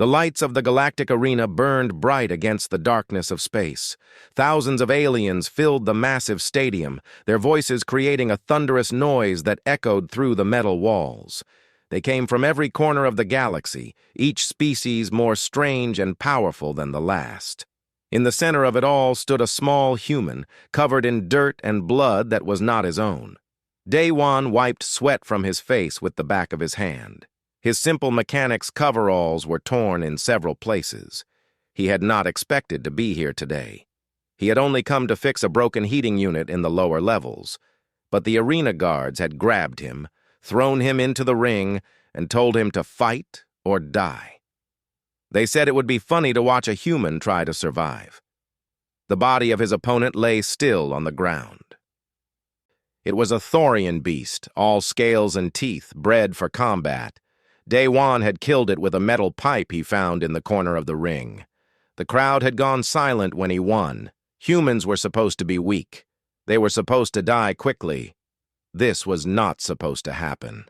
The lights of the galactic arena burned bright against the darkness of space. Thousands of aliens filled the massive stadium, their voices creating a thunderous noise that echoed through the metal walls. They came from every corner of the galaxy, each species more strange and powerful than the last. In the center of it all stood a small human, covered in dirt and blood that was not his own. Day-Wan wiped sweat from his face with the back of his hand. His simple mechanics coveralls were torn in several places. He had not expected to be here today. He had only come to fix a broken heating unit in the lower levels. But the arena guards had grabbed him, thrown him into the ring, and told him to fight or die. They said it would be funny to watch a human try to survive. The body of his opponent lay still on the ground. It was a Thorian beast, all scales and teeth, bred for combat. Day-Wan had killed it with a metal pipe he found in the corner of the ring. The crowd had gone silent when he won. Humans were supposed to be weak. They were supposed to die quickly. This was not supposed to happen.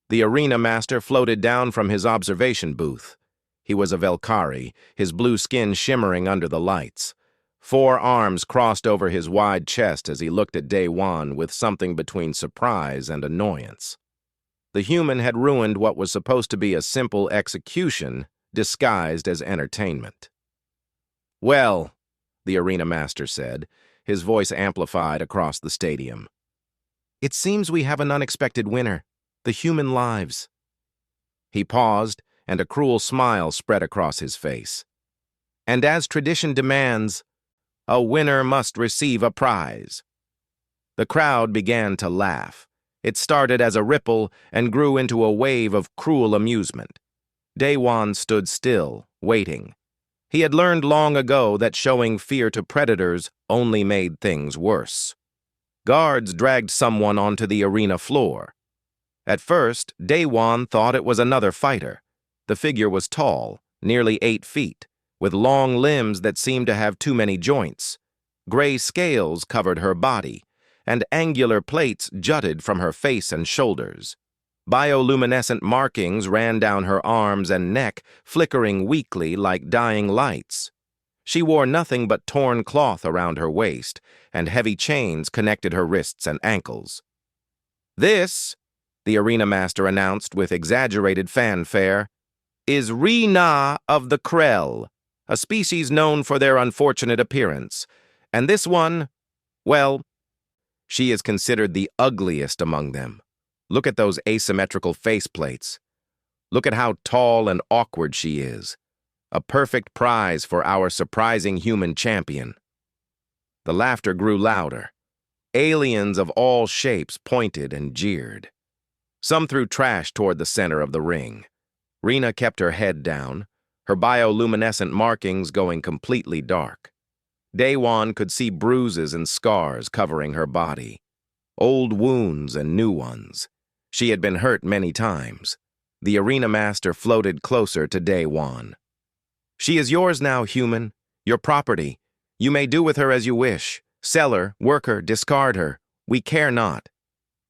The arena master floated down from his observation booth. He was a Velkari, his blue skin shimmering under the lights. 4 arms crossed over his wide chest as he looked at Day-Wan with something between surprise and annoyance. The human had ruined what was supposed to be a simple execution disguised as entertainment. "Well," the arena master said, his voice amplified across the stadium, "it seems we have an unexpected winner, the human lives." He paused, and a cruel smile spread across his face. "And as tradition demands, a winner must receive a prize." The crowd began to laugh. It started as a ripple and grew into a wave of cruel amusement. Day-Wan stood still, waiting. He had learned long ago that showing fear to predators only made things worse. Guards dragged someone onto the arena floor. At first, Day-Wan thought it was another fighter. The figure was tall, nearly 8 feet, with long limbs that seemed to have too many joints. Gray scales covered her body, and angular plates jutted from her face and shoulders. Bioluminescent markings ran down her arms and neck, flickering weakly like dying lights. She wore nothing but torn cloth around her waist, and heavy chains connected her wrists and ankles. "This," the arena master announced with exaggerated fanfare, "is Rina of the Krell, a species known for their unfortunate appearance. And this one, well, she is considered the ugliest among them. Look at those asymmetrical faceplates. Look at how tall and awkward she is. A perfect prize for our surprising human champion." The laughter grew louder. Aliens of all shapes pointed and jeered. Some threw trash toward the center of the ring. Rina kept her head down, her bioluminescent markings going completely dark. Day-Wan could see bruises and scars covering her body, old wounds and new ones. She had been hurt many times. The arena master floated closer to Day-Wan. "She is yours now, human, your property. You may do with her as you wish. Sell her, work her, discard her. We care not."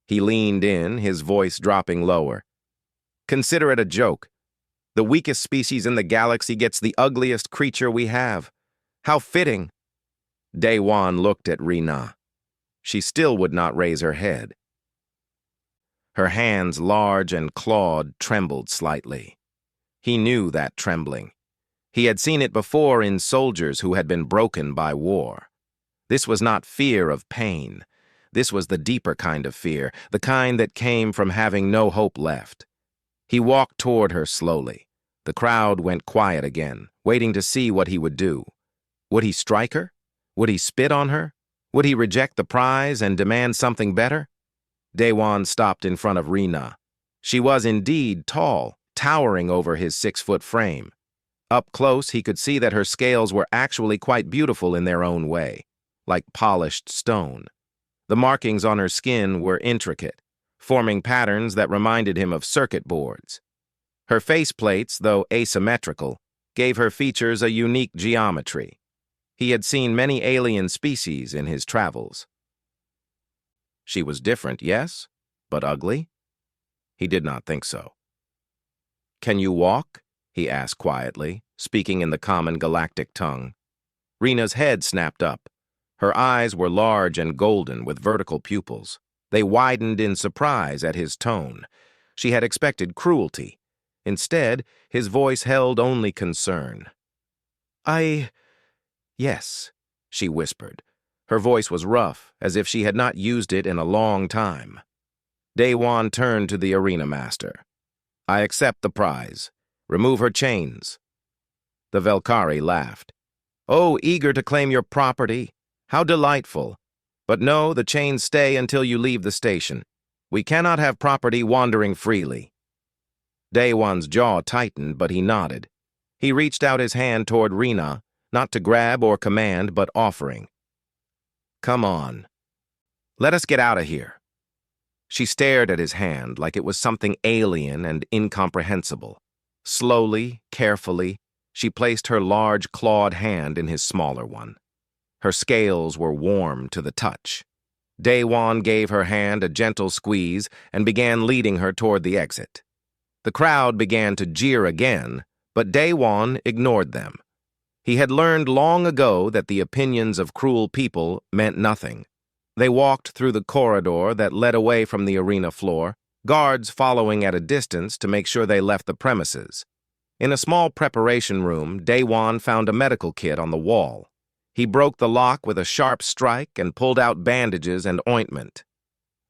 He leaned in, his voice dropping lower. "Consider it a joke. The weakest species in the galaxy gets the ugliest creature we have. How fitting." Day-Wan looked at Rina. She still would not raise her head. Her hands, large and clawed, trembled slightly. He knew that trembling. He had seen it before in soldiers who had been broken by war. This was not fear of pain. This was the deeper kind of fear, the kind that came from having no hope left. He walked toward her slowly. The crowd went quiet again, waiting to see what he would do. Would he strike her? Would he spit on her? Would he reject the prize and demand something better? Day-Wan stopped in front of Rina. She was indeed tall, towering over his 6-foot frame. Up close, he could see that her scales were actually quite beautiful in their own way, like polished stone. The markings on her skin were intricate, forming patterns that reminded him of circuit boards. Her faceplates, though asymmetrical, gave her features a unique geometry. He had seen many alien species in his travels. She was different, yes, but ugly? He did not think so. "Can you walk?" he asked quietly, speaking in the common galactic tongue. Rena's head snapped up. Her eyes were large and golden with vertical pupils. They widened in surprise at his tone. She had expected cruelty. Instead, his voice held only concern. Yes, she whispered. Her voice was rough, as if she had not used it in a long time. Daewon turned to the arena master. I accept the prize. Remove her chains. The Velkari laughed. Oh, eager to claim your property. How delightful. But no, the chains stay until you leave the station. We cannot have property wandering freely. Daewon's jaw tightened, but he nodded. He reached out his hand toward Rena, not to grab or command, but offering. Come on. Let us get out of here. She stared at his hand like it was something alien and incomprehensible. Slowly, carefully, she placed her large clawed hand in his smaller one. Her scales were warm to the touch. Daewon gave her hand a gentle squeeze and began leading her toward the exit. The crowd began to jeer again, but Daewon ignored them. He had learned long ago that the opinions of cruel people meant nothing. They walked through the corridor that led away from the arena floor, guards following at a distance to make sure they left the premises. In a small preparation room, Daewon found a medical kit on the wall. He broke the lock with a sharp strike and pulled out bandages and ointment.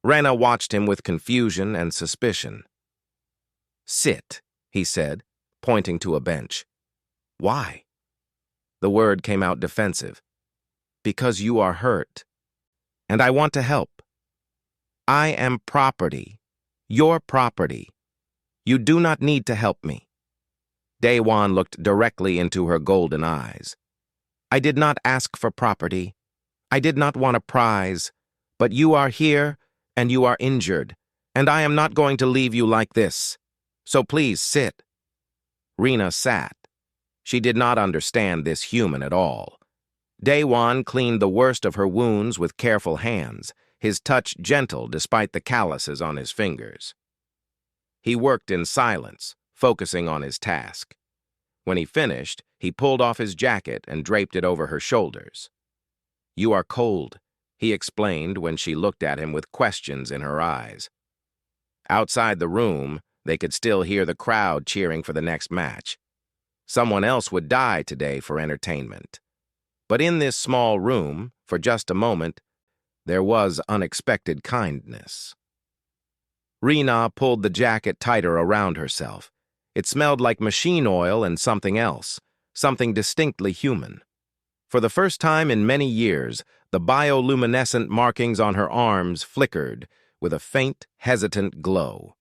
Rena watched him with confusion and suspicion. Sit, he said, pointing to a bench. Why? The word came out defensive. Because you are hurt. And I want to help. I am property. Your property. You do not need to help me. Daewon looked directly into her golden eyes. I did not ask for property. I did not want a prize. But you are here, and you are injured, and I am not going to leave you like this. So please sit. Rena sat. She did not understand this human at all. Daewon cleaned the worst of her wounds with careful hands, his touch gentle despite the calluses on his fingers. He worked in silence, focusing on his task. When he finished, he pulled off his jacket and draped it over her shoulders. You are cold, he explained when she looked at him with questions in her eyes. Outside the room, they could still hear the crowd cheering for the next match. Someone else would die today for entertainment. But in this small room, for just a moment, there was unexpected kindness. Rena pulled the jacket tighter around herself. It smelled like machine oil and something else, something distinctly human. For the first time in many years, the bioluminescent markings on her arms flickered with a faint, hesitant glow.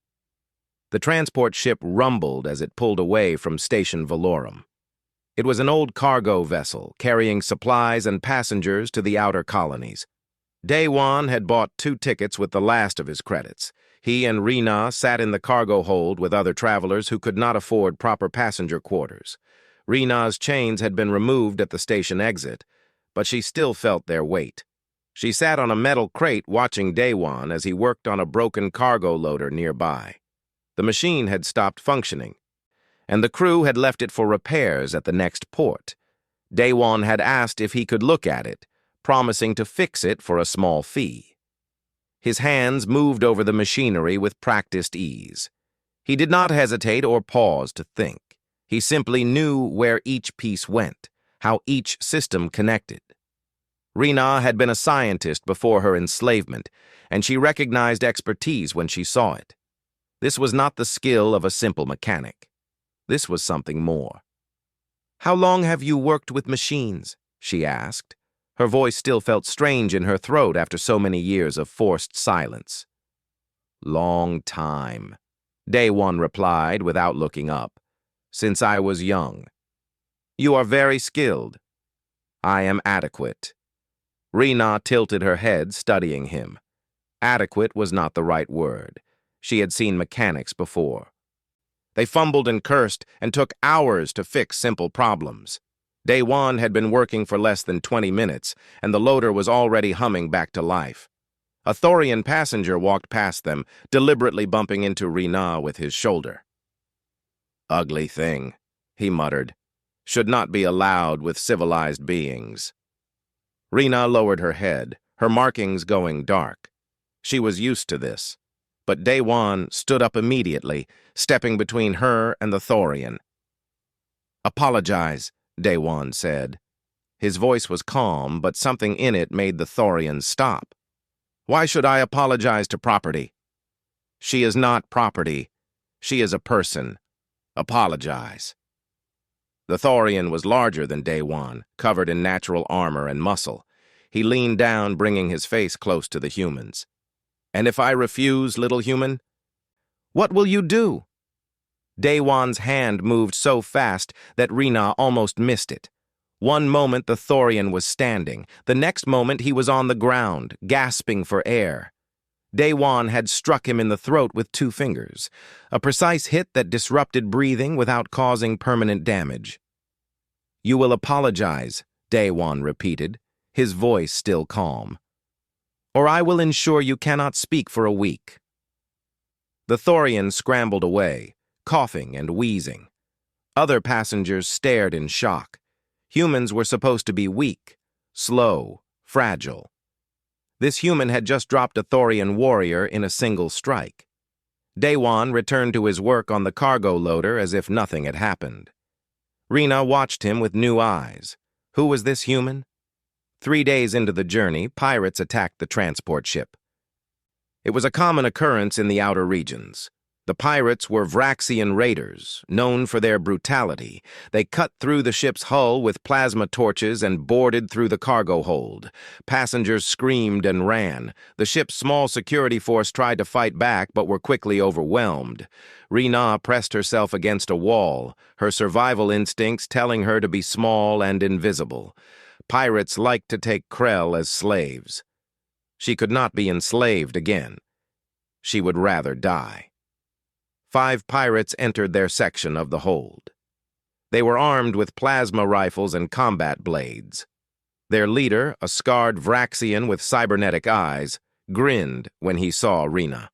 The transport ship rumbled as it pulled away from Station Valorum. It was an old cargo vessel carrying supplies and passengers to the outer colonies. Daewon had bought 2 tickets with the last of his credits. He and Rena sat in the cargo hold with other travelers who could not afford proper passenger quarters. Rena's chains had been removed at the station exit, but she still felt their weight. She sat on a metal crate watching Daewon as he worked on a broken cargo loader nearby. The machine had stopped functioning, and the crew had left it for repairs at the next port. Daewon had asked if he could look at it, promising to fix it for a small fee. His hands moved over the machinery with practiced ease. He did not hesitate or pause to think. He simply knew where each piece went, how each system connected. Rena had been a scientist before her enslavement, and she recognized expertise when she saw it. This was not the skill of a simple mechanic. This was something more. How long have you worked with machines? She asked. Her voice still felt strange in her throat after so many years of forced silence. Long time, Daewon replied without looking up. Since I was young. You are very skilled. I am adequate. Rena tilted her head, studying him. Adequate was not the right word. She had seen mechanics before. They fumbled and cursed and took hours to fix simple problems. Daewon had been working for less than 20 minutes, and the loader was already humming back to life. A Thorian passenger walked past them, deliberately bumping into Rena with his shoulder. Ugly thing, he muttered. "Should not be allowed with civilized beings." Rena lowered her head, her markings going dark. She was used to this. But Daewon stood up immediately, stepping between her and the Thorian. "Apologize," Daewon said. His voice was calm, but something in it made the Thorian stop. "Why should I apologize to property?" "She is not property. She is a person. Apologize." The Thorian was larger than Daewon, covered in natural armor and muscle. He leaned down, bringing his face close to the human's. "And if I refuse, little human? What will you do?" Daewon's hand moved so fast that Rena almost missed it. One moment the Thorian was standing. The next moment he was on the ground, gasping for air. Daewon had struck him in the throat with 2 fingers, a precise hit that disrupted breathing without causing permanent damage. "You will apologize," Daewon repeated, his voice still calm. "Or I will ensure you cannot speak for a week." The Thorian scrambled away, coughing and wheezing. Other passengers stared in shock. Humans were supposed to be weak, slow, fragile. This human had just dropped a Thorian warrior in a single strike. Daewon returned to his work on the cargo loader as if nothing had happened. Rena watched him with new eyes. Who was this human? 3 days into the journey, pirates attacked the transport ship. It was a common occurrence in the outer regions. The pirates were Vraxian raiders, known for their brutality. They cut through the ship's hull with plasma torches and boarded through the cargo hold. Passengers screamed and ran. The ship's small security force tried to fight back but were quickly overwhelmed. Rena pressed herself against a wall, her survival instincts telling her to be small and invisible. Pirates liked to take Krell as slaves. She could not be enslaved again. She would rather die. 5 pirates entered their section of the hold. They were armed with plasma rifles and combat blades. Their leader, a scarred Vraxian with cybernetic eyes, grinned when he saw Rena.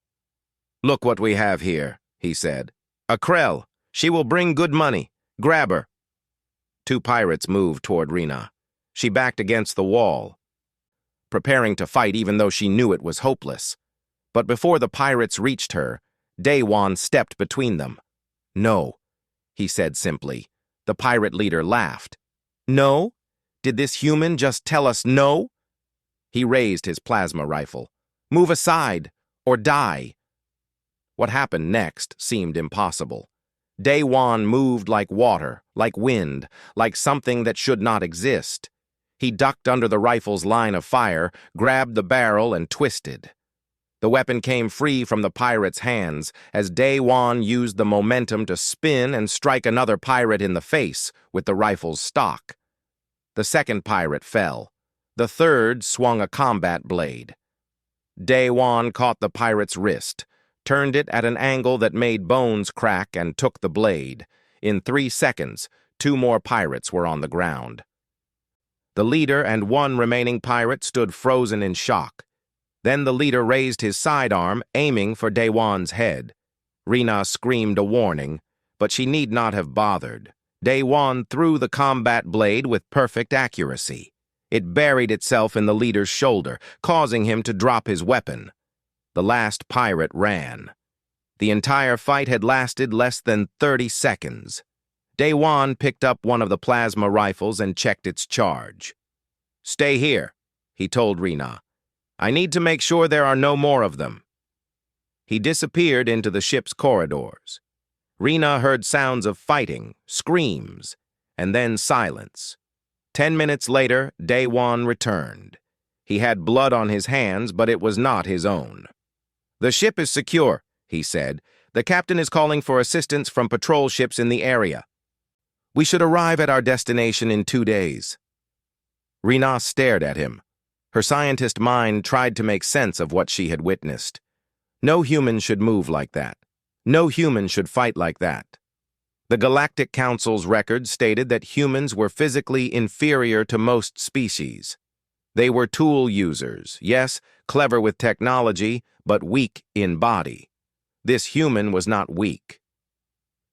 "Look what we have here," he said. "A Krell. She will bring good money. Grab her." 2 pirates moved toward Rena. She backed against the wall, preparing to fight even though she knew it was hopeless. But before the pirates reached her, Daewon stepped between them. "No," he said simply. The pirate leader laughed. "No? Did this human just tell us no?" He raised his plasma rifle. "Move aside, or die." What happened next seemed impossible. Daewon moved like water, like wind, like something that should not exist. He ducked under the rifle's line of fire, grabbed the barrel, and twisted. The weapon came free from the pirate's hands as Daewon used the momentum to spin and strike another pirate in the face with the rifle's stock. The second pirate fell. The third swung a combat blade. Daewon caught the pirate's wrist, turned it at an angle that made bones crack, and took the blade. In 3 seconds, 2 more pirates were on the ground. The leader and 1 remaining pirate stood frozen in shock. Then the leader raised his sidearm, aiming for Daewon's head. Rena screamed a warning, but she need not have bothered. Daewon threw the combat blade with perfect accuracy. It buried itself in the leader's shoulder, causing him to drop his weapon. The last pirate ran. The entire fight had lasted less than 30 seconds. Daewon picked up one of the plasma rifles and checked its charge. "Stay here," he told Rena. "I need to make sure there are no more of them." He disappeared into the ship's corridors. Rena heard sounds of fighting, screams, and then silence. 10 minutes later, Daewon returned. He had blood on his hands, but it was not his own. "The ship is secure," he said. "The captain is calling for assistance from patrol ships in the area. We should arrive at our destination in 2 days." Rena stared at him. Her scientist mind tried to make sense of what she had witnessed. No human should move like that. No human should fight like that. The Galactic Council's records stated that humans were physically inferior to most species. They were tool users, yes, clever with technology, but weak in body. This human was not weak.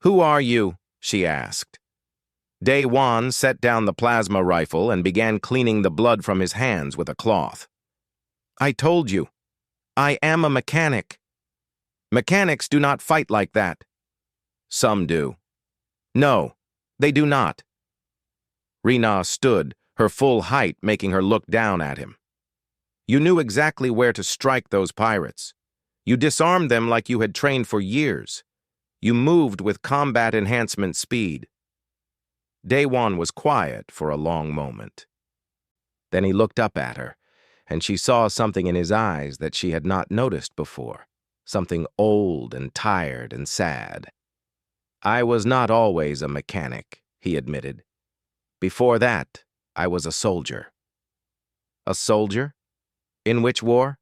"Who are you?" she asked. Day Wan set down the plasma rifle and began cleaning the blood from his hands with a cloth. I told you, I am a mechanic. Mechanics do not fight like that. Some do. No, they do not. Rena stood, her full height making her look down at him. You knew exactly where to strike those pirates. You disarmed them like you had trained for years. You moved with combat enhancement speed. Day Wan was quiet for a long moment. Then he looked up at her, and she saw something in his eyes that she had not noticed before, something old and tired and sad. I was not always a mechanic, he admitted. Before that, I was a soldier. A soldier? In which war?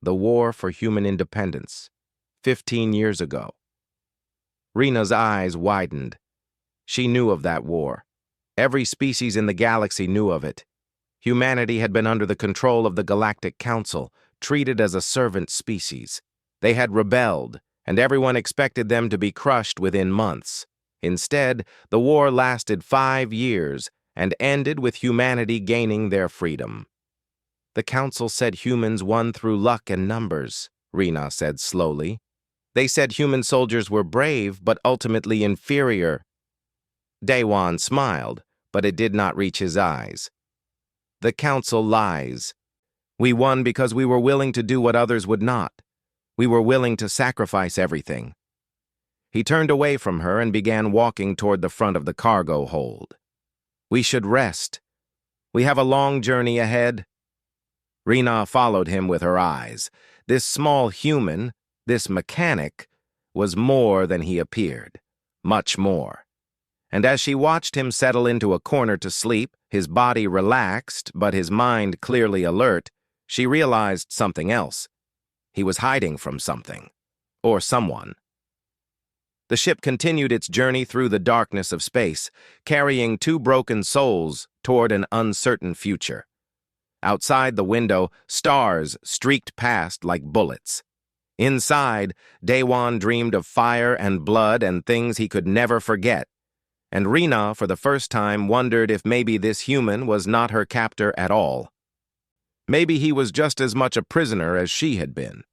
The War for Human Independence, 15 years ago. Rena's eyes widened. She knew of that war. Every species in the galaxy knew of it. Humanity had been under the control of the Galactic Council, treated as a servant species. They had rebelled, and everyone expected them to be crushed within months. Instead, the war lasted 5 years and ended with humanity gaining their freedom. The Council said humans won through luck and numbers, Rena said slowly. They said human soldiers were brave, but ultimately inferior. Day Wan smiled, but it did not reach his eyes. The Council lies. We won because we were willing to do what others would not. We were willing to sacrifice everything. He turned away from her and began walking toward the front of the cargo hold. We should rest. We have a long journey ahead. Rena followed him with her eyes. This small human, this mechanic, was more than he appeared. Much more. And as she watched him settle into a corner to sleep, his body relaxed, but his mind clearly alert, she realized something else. He was hiding from something. Or someone. The ship continued its journey through the darkness of space, carrying 2 broken souls toward an uncertain future. Outside the window, stars streaked past like bullets. Inside, Day Wan dreamed of fire and blood and things he could never forget. And Rena, for the first time, wondered if maybe this human was not her captor at all. Maybe he was just as much a prisoner as she had been.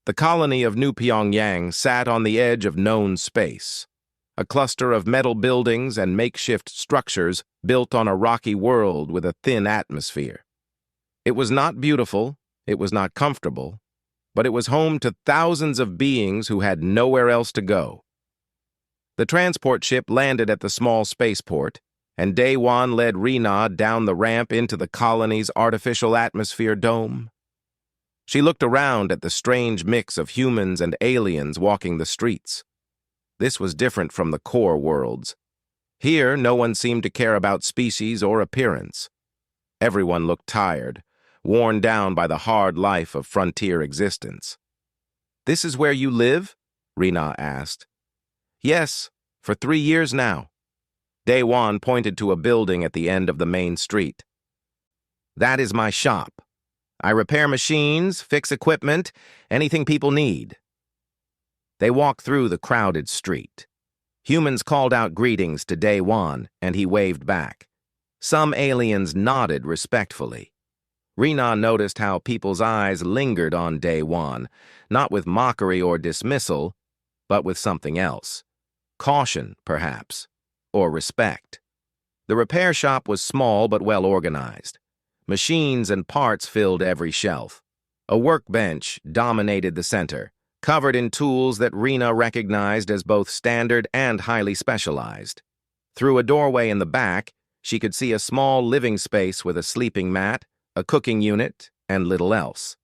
The colony of New Pyongyang sat on the edge of known space, a cluster of metal buildings and makeshift structures built on a rocky world with a thin atmosphere. It was not beautiful, it was not comfortable, but it was home to thousands of beings who had nowhere else to go. The transport ship landed at the small spaceport, and Day Wan led Rena down the ramp into the colony's artificial atmosphere dome. She looked around at the strange mix of humans and aliens walking the streets. This was different from the core worlds. Here, no one seemed to care about species or appearance. Everyone looked tired, worn down by the hard life of frontier existence. "This is where you live?" Rena asked. "Yes, for 3 years now." Day Wan pointed to a building at the end of the main street. "That is my shop. I repair machines, fix equipment, anything people need." They walked through the crowded street. Humans called out greetings to Day Wan, and he waved back. Some aliens nodded respectfully. Rena noticed how people's eyes lingered on Day Wan, not with mockery or dismissal, but with something else. Caution, perhaps, or respect. The repair shop was small but well organized. Machines and parts filled every shelf. A workbench dominated the center, covered in tools that Rena recognized as both standard and highly specialized. Through a doorway in the back, she could see a small living space with a sleeping mat, a cooking unit, and little else.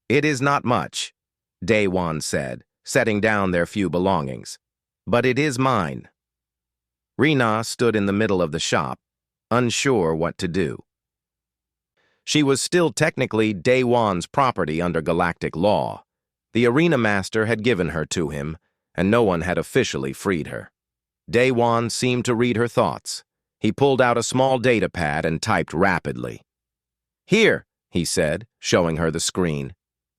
"It is not much," Day Wan said, setting down their few belongings. "But it is mine." Rena stood in the middle of the shop, unsure what to do. She was still technically Day Wan's property under galactic law. The arena master had given her to him, and no one had officially freed her. Day Wan seemed to read her thoughts. He pulled out a small data pad and typed rapidly. "Here," he said, showing her the screen.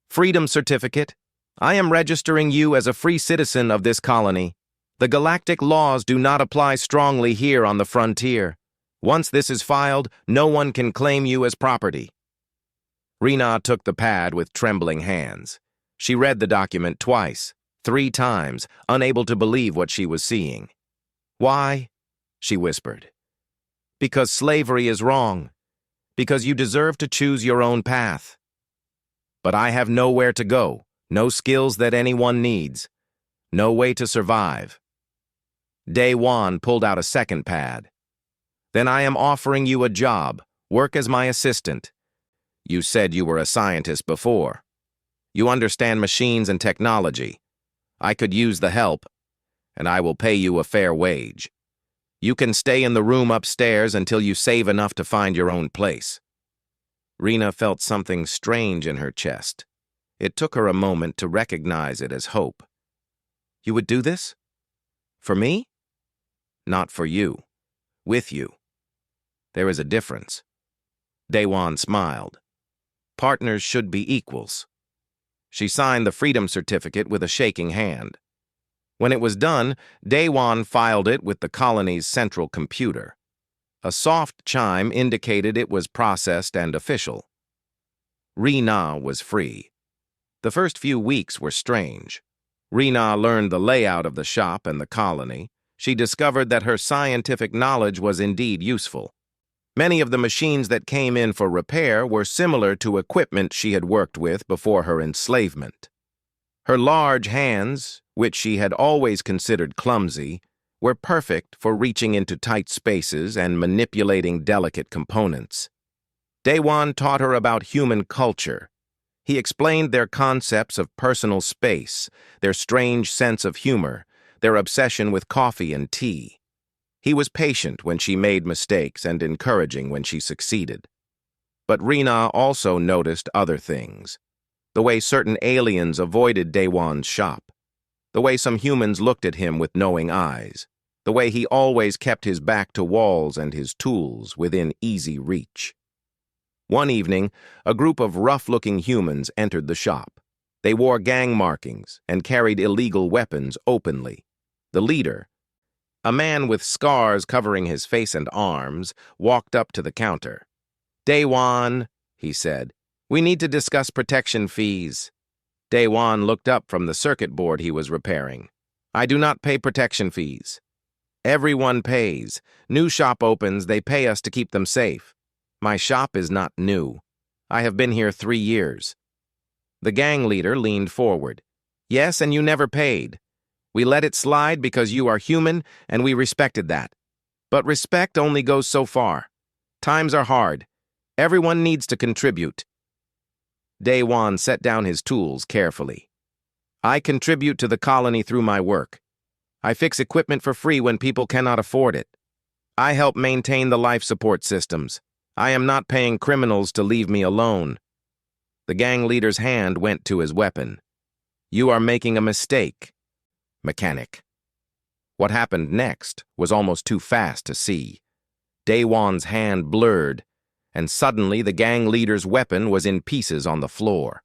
"Freedom certificate. I am registering you as a free citizen of this colony." The galactic laws do not apply strongly here on the frontier. Once this is filed, no one can claim you as property. Rena took the pad with trembling hands. She read the document twice, 3 times, unable to believe what she was seeing. Why? She whispered. Because slavery is wrong. Because you deserve to choose your own path. But I have nowhere to go, no skills that anyone needs, no way to survive. Day-Wan pulled out a second pad. Then I am offering you a job, work as my assistant. You said you were a scientist before. You understand machines and technology. I could use the help, and I will pay you a fair wage. You can stay in the room upstairs until you save enough to find your own place. Rena felt something strange in her chest. It took her a moment to recognize it as hope. You would do this? For me? Not for you. With you. There is a difference. Day-Wan smiled. Partners should be equals. She signed the freedom certificate with a shaking hand. When it was done, Day-Wan filed it with the colony's central computer. A soft chime indicated it was processed and official. Rena was free. The first few weeks were strange. Rena learned the layout of the shop and the colony. She discovered that her scientific knowledge was indeed useful. Many of the machines that came in for repair were similar to equipment she had worked with before her enslavement. Her large hands, which she had always considered clumsy, were perfect for reaching into tight spaces and manipulating delicate components. Day-Wan taught her about human culture. He explained their concepts of personal space, their strange sense of humor, their obsession with coffee and tea. He was patient when she made mistakes and encouraging when she succeeded. But Rena also noticed other things. The way certain aliens avoided Day-Wan's shop. The way some humans looked at him with knowing eyes. The way he always kept his back to walls and his tools within easy reach. One evening, a group of rough-looking humans entered the shop. They wore gang markings and carried illegal weapons openly. The leader, a man with scars covering his face and arms, walked up to the counter. Day-Wan, he said, we need to discuss protection fees. Day-Wan looked up from the circuit board he was repairing. I do not pay protection fees. Everyone pays. New shop opens, they pay us to keep them safe. My shop is not new. I have been here 3 years. The gang leader leaned forward. Yes, and you never paid. We let it slide because you are human, and we respected that. But respect only goes so far. Times are hard. Everyone needs to contribute. Day-Wan set down his tools carefully. I contribute to the colony through my work. I fix equipment for free when people cannot afford it. I help maintain the life support systems. I am not paying criminals to leave me alone. The gang leader's hand went to his weapon. You are making a mistake, mechanic. What happened next was almost too fast to see. Day-Wan's hand blurred, and suddenly the gang leader's weapon was in pieces on the floor.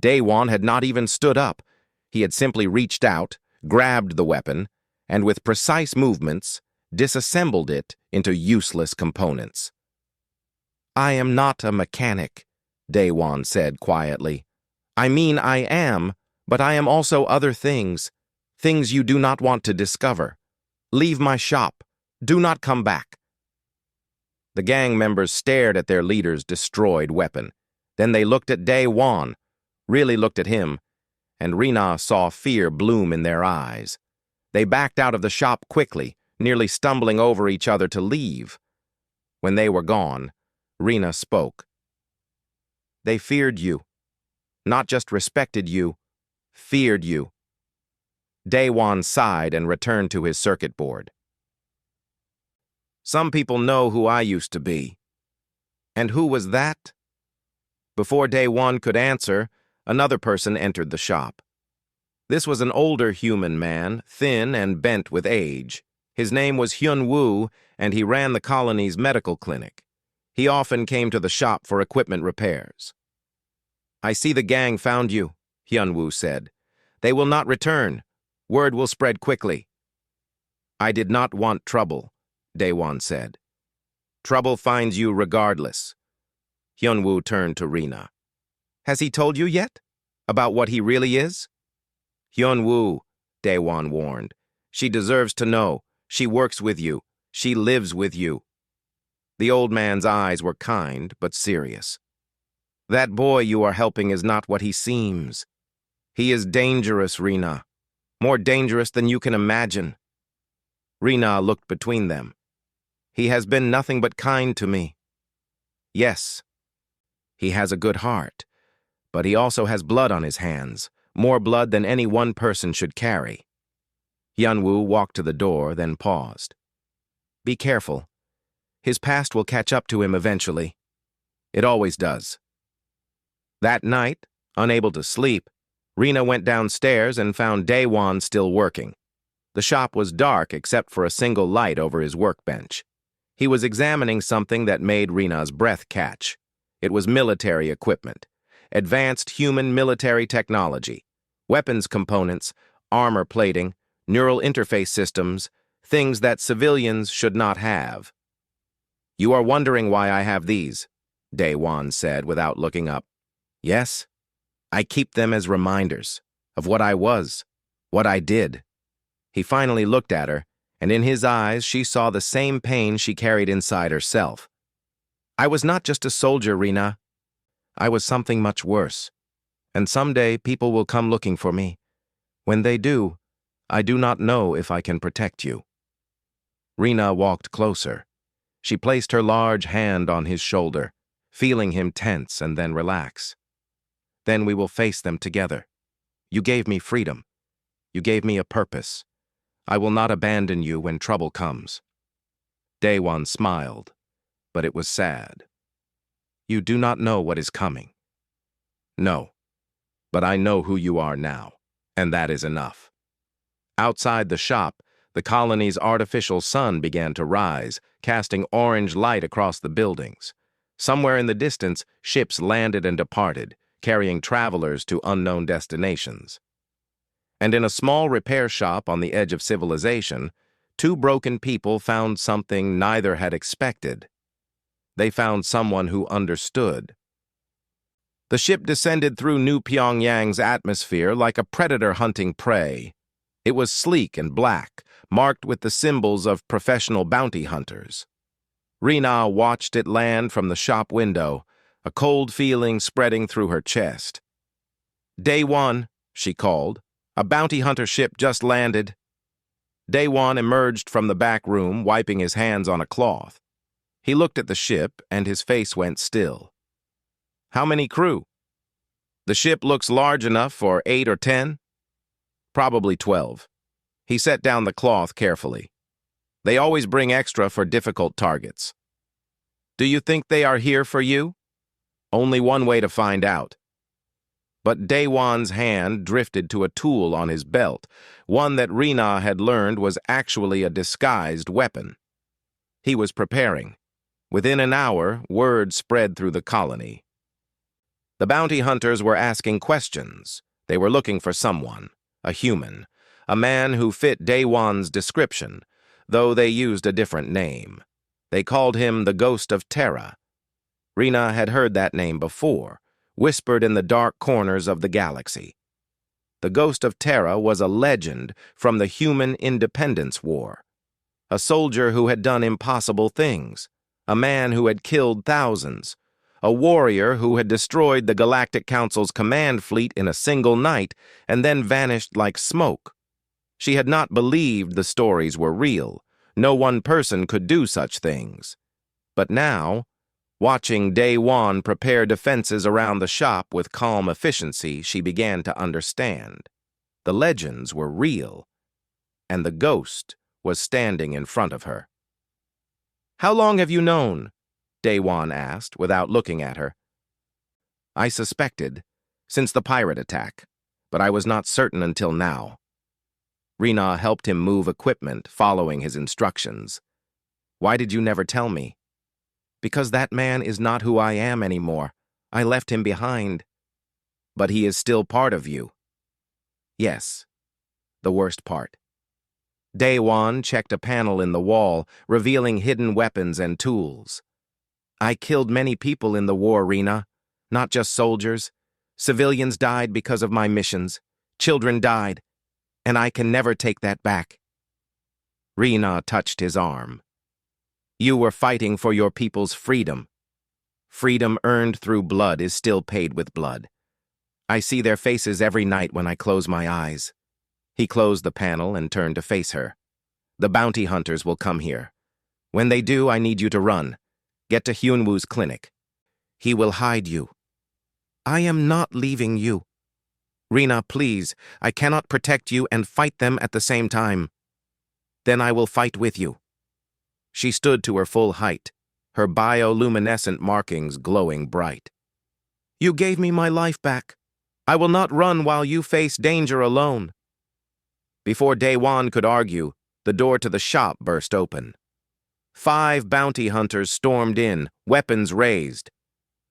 Day-Wan had not even stood up. He had simply reached out, grabbed the weapon, and with precise movements, disassembled it into useless components. I am not a mechanic, Day-Wan said quietly. I mean I am, but I am also other things. Things you do not want to discover. Leave my shop. Do not come back. The gang members stared at their leader's destroyed weapon. Then they looked at Day-Wan, really looked at him, and Rena saw fear bloom in their eyes. They backed out of the shop quickly, nearly stumbling over each other to leave. When they were gone, Rena spoke. They feared you. Not just respected you, feared you. Day-Wan sighed and returned to his circuit board. Some people know who I used to be. And who was that? Before Day-Wan could answer, another person entered the shop. This was an older human man, thin and bent with age. His name was Hyun-Woo, and he ran the colony's medical clinic. He often came to the shop for equipment repairs. I see the gang found you, Hyun-Woo said. They will not return. Word will spread quickly. I did not want trouble, Daewon said. Trouble finds you regardless. Hyunwoo turned to Rina. Has he told you yet? About what he really is? Hyunwoo, Daewon warned. She deserves to know. She works with you. She lives with you. The old man's eyes were kind but serious. That boy you are helping is not what he seems. He is dangerous, Rina. More dangerous than you can imagine. Rina looked between them. He has been nothing but kind to me. Yes, he has a good heart, but he also has blood on his hands, more blood than any one person should carry. Hyunwoo walked to the door, then paused. Be careful. His past will catch up to him eventually. It always does. That night, unable to sleep, Rina went downstairs and found Daewon still working. The shop was dark except for a single light over his workbench. He was examining something that made Rina's breath catch. It was military equipment, advanced human military technology, weapons components, armor plating, neural interface systems, things that civilians should not have. You are wondering why I have these, Daewon said without looking up. Yes, I keep them as reminders of what I was, what I did. He finally looked at her, and in his eyes she saw the same pain she carried inside herself. I was not just a soldier, Rina. I was something much worse. And someday people will come looking for me. When they do, I do not know if I can protect you. Rina walked closer. She placed her large hand on his shoulder, feeling him tense and then relax. Then we will face them together. You gave me freedom. You gave me a purpose. I will not abandon you when trouble comes. Daewon smiled, but it was sad. You do not know what is coming. No, but I know who you are now, and that is enough. Outside the shop, the colony's artificial sun began to rise, casting orange light across the buildings. Somewhere in the distance, ships landed and departed, carrying travelers to unknown destinations. And in a small repair shop on the edge of civilization, two broken people found something neither had expected. They found someone who understood. The ship descended through New Pyongyang's atmosphere like a predator hunting prey. It was sleek and black, marked with the symbols of professional bounty hunters. Rina watched it land from the shop window, a cold feeling spreading through her chest. Daewon, she called. A bounty hunter ship just landed. Daewon emerged from the back room, wiping his hands on a cloth. He looked at the ship, and his face went still. How many crew? The ship looks large enough for 8 or 10. Probably 12. He set down the cloth carefully. They always bring extra for difficult targets. Do you think they are here for you? Only one way to find out. But Daewon's hand drifted to a tool on his belt, one that Rina had learned was actually a disguised weapon. He was preparing. Within an hour, word spread through the colony. The bounty hunters were asking questions. They were looking for someone, a human, a man who fit Daewon's description, though they used a different name. They called him the Ghost of Terra. Rina had heard that name before, whispered in the dark corners of the galaxy. The Ghost of Terra was a legend from the Human Independence War. A soldier who had done impossible things, a man who had killed thousands, a warrior who had destroyed the Galactic Council's command fleet in a single night and then vanished like smoke. She had not believed the stories were real. No one person could do such things. But now, watching Daewon prepare defenses around the shop with calm efficiency, she began to understand. The legends were real, and the ghost was standing in front of her. How long have you known? Daewon asked, without looking at her. I suspected, since the pirate attack, but I was not certain until now. Rina helped him move equipment, following his instructions. Why did you never tell me? Because that man is not who I am anymore. I left him behind. But he is still part of you. Yes, the worst part. Daewon checked a panel in the wall, revealing hidden weapons and tools. I killed many people in the war, Rena, not just soldiers. Civilians died because of my missions. Children died, and I can never take that back. Rena touched his arm. You were fighting for your people's freedom. Freedom earned through blood is still paid with blood. I see their faces every night when I close my eyes. He closed the panel and turned to face her. The bounty hunters will come here. When they do, I need you to run. Get to Hyunwoo's clinic. He will hide you. I am not leaving you. Rena, please, I cannot protect you and fight them at the same time. Then I will fight with you. She stood to her full height, her bioluminescent markings glowing bright. You gave me my life back. I will not run while you face danger alone. Before Daewon could argue, the door to the shop burst open. 5 bounty hunters stormed in, weapons raised.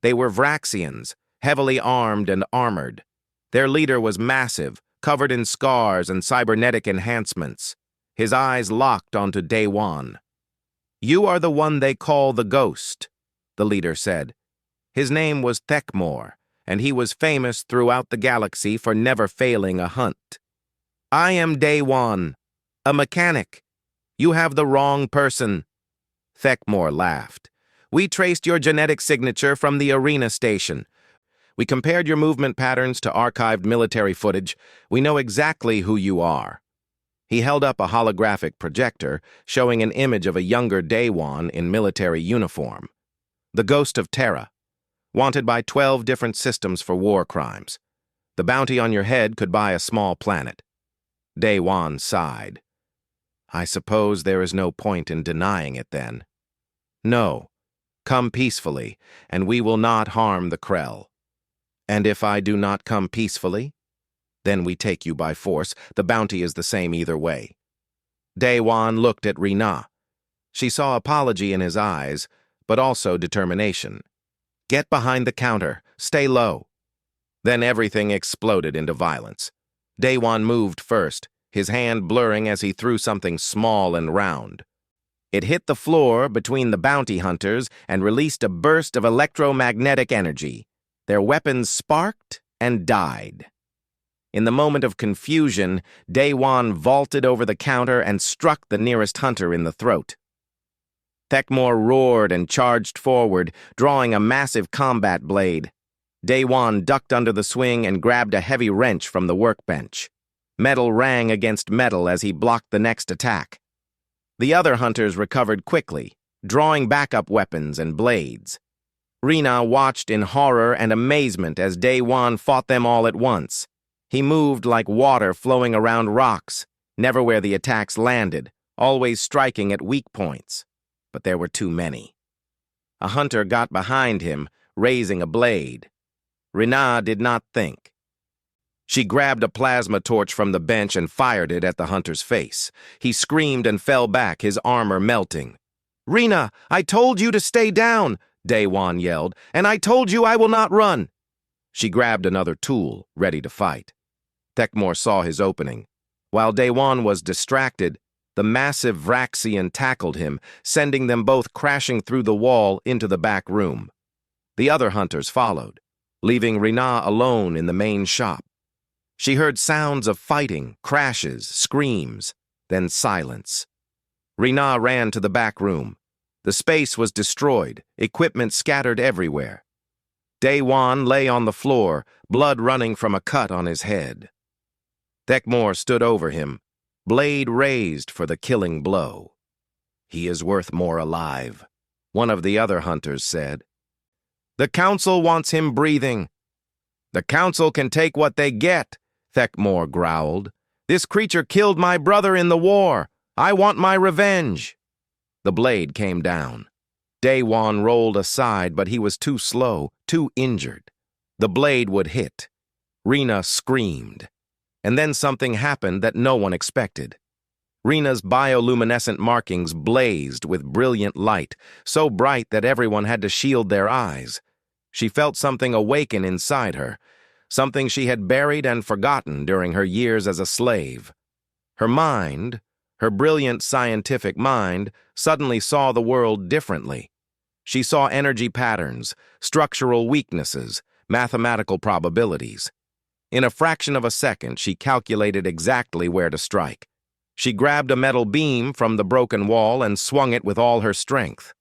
They were Vraxians, heavily armed and armored. Their leader was massive, covered in scars and cybernetic enhancements. His eyes locked onto Daewon. You are the one they call the Ghost, the leader said. His name was Thekmor, and he was famous throughout the galaxy for never failing a hunt. I am Daewon, a mechanic. You have the wrong person. Thekmor laughed. We traced your genetic signature from the arena station. We compared your movement patterns to archived military footage. We know exactly who you are. He held up a holographic projector, showing an image of a younger Daewon in military uniform. The Ghost of Terra, wanted by 12 different systems for war crimes. The bounty on your head could buy a small planet. Daewon sighed. I suppose there is no point in denying it then. No. Come peacefully, and we will not harm the Krell. And if I do not come peacefully, then we take you by force. The bounty is the same either way. Daewon looked at Rena. She saw apology in his eyes, but also determination. Get behind the counter. Stay low. Then everything exploded into violence. Daewon moved first, his hand blurring as he threw something small and round. It hit the floor between the bounty hunters and released a burst of electromagnetic energy. Their weapons sparked and died. In the moment of confusion, Daewon vaulted over the counter and struck the nearest hunter in the throat. Thekmor roared and charged forward, drawing a massive combat blade. Daewon ducked under the swing and grabbed a heavy wrench from the workbench. Metal rang against metal as he blocked the next attack. The other hunters recovered quickly, drawing backup weapons and blades. Rena watched in horror and amazement as Daewon fought them all at once. He moved like water flowing around rocks, never where the attacks landed, always striking at weak points. But there were too many. A hunter got behind him, raising a blade. Rena did not think. She grabbed a plasma torch from the bench and fired it at the hunter's face. He screamed and fell back, his armor melting. Rena, I told you to stay down, Daewon yelled, and I told you I will not run. She grabbed another tool, ready to fight. Thekmor saw his opening. While Daewon was distracted, the massive Vraxian tackled him, sending them both crashing through the wall into the back room. The other hunters followed, leaving Rena alone in the main shop. She heard sounds of fighting, crashes, screams, then silence. Rena ran to the back room. The space was destroyed, equipment scattered everywhere. Daewon lay on the floor, blood running from a cut on his head. Thekmor stood over him, blade raised for the killing blow. He is worth more alive, one of the other hunters said. The council wants him breathing. The council can take what they get, Thekmor growled. This creature killed my brother in the war. I want my revenge. The blade came down. Daewon rolled aside, but he was too slow, too injured. The blade would hit. Rena screamed. And then something happened that no one expected. Rena's bioluminescent markings blazed with brilliant light, so bright that everyone had to shield their eyes. She felt something awaken inside her, something she had buried and forgotten during her years as a slave. Her mind, Her brilliant scientific mind suddenly saw the world differently. She saw energy patterns, structural weaknesses, mathematical probabilities. In a fraction of a second, she calculated exactly where to strike. She grabbed a metal beam from the broken wall and swung it with all her strength.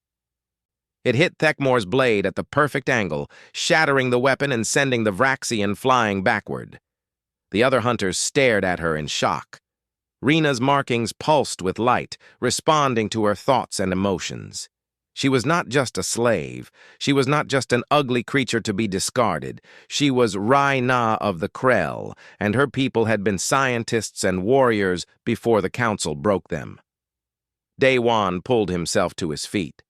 It hit Thekmor's blade at the perfect angle, shattering the weapon and sending the Vraxian flying backward. The other hunters stared at her in shock. Rena's markings pulsed with light, responding to her thoughts and emotions. She was not just a slave. She was not just an ugly creature to be discarded. She was Rhaina of the Krell, and her people had been scientists and warriors before the council broke them. Daywan pulled himself to his feet.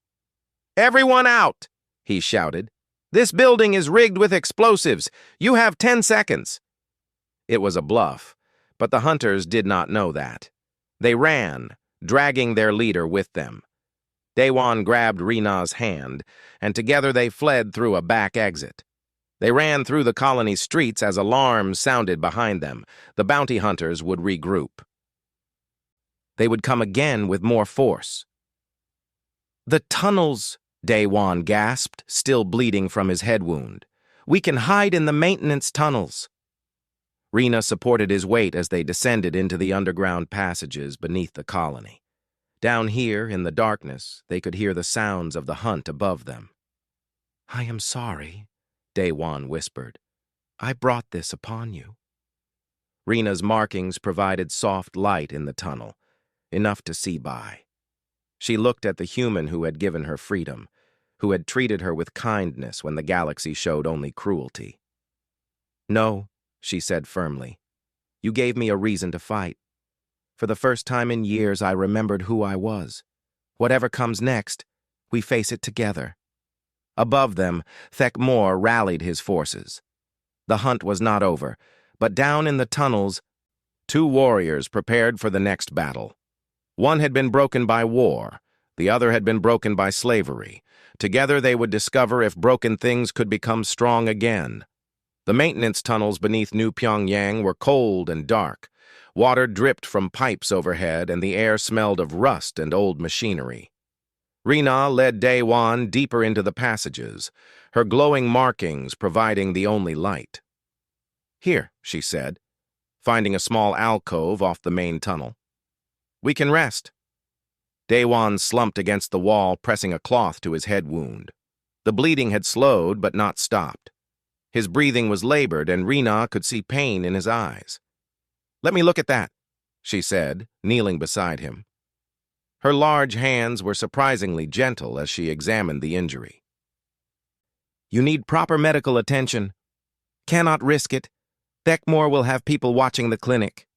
"Everyone out!" he shouted. "This building is rigged with explosives. You have 10 seconds." It was a bluff, but the hunters did not know that. They ran, dragging their leader with them. Daywan grabbed Rena's hand, and together they fled through a back exit. They ran through the colony's streets as alarms sounded behind them. The bounty hunters would regroup. They would come again with more force. "The tunnels," Daywan gasped, still bleeding from his head wound. "We can hide in the maintenance tunnels." Rena supported his weight as they descended into the underground passages beneath the colony. Down here, in the darkness, they could hear the sounds of the hunt above them. "I am sorry," Daywan whispered. "I brought this upon you." Rena's markings provided soft light in the tunnel, enough to see by. She looked at the human who had given her freedom, who had treated her with kindness when the galaxy showed only cruelty. "No," she said firmly. "You gave me a reason to fight. For the first time in years, I remembered who I was. Whatever comes next, we face it together." Above them, Thekmor rallied his forces. The hunt was not over, but down in the tunnels, 2 warriors prepared for the next battle. One had been broken by war, the other had been broken by slavery. Together they would discover if broken things could become strong again. The maintenance tunnels beneath New Pyongyang were cold and dark. Water dripped from pipes overhead, and the air smelled of rust and old machinery. Rena led Daywan deeper into the passages, her glowing markings providing the only light. "Here," she said, finding a small alcove off the main tunnel. "We can rest." Daywan slumped against the wall, pressing a cloth to his head wound. The bleeding had slowed, but not stopped. His breathing was labored, and Rena could see pain in his eyes. "Let me look at that," she said, kneeling beside him. Her large hands were surprisingly gentle as she examined the injury. "You need proper medical attention. Cannot risk it. Thekmor will have people watching the clinic."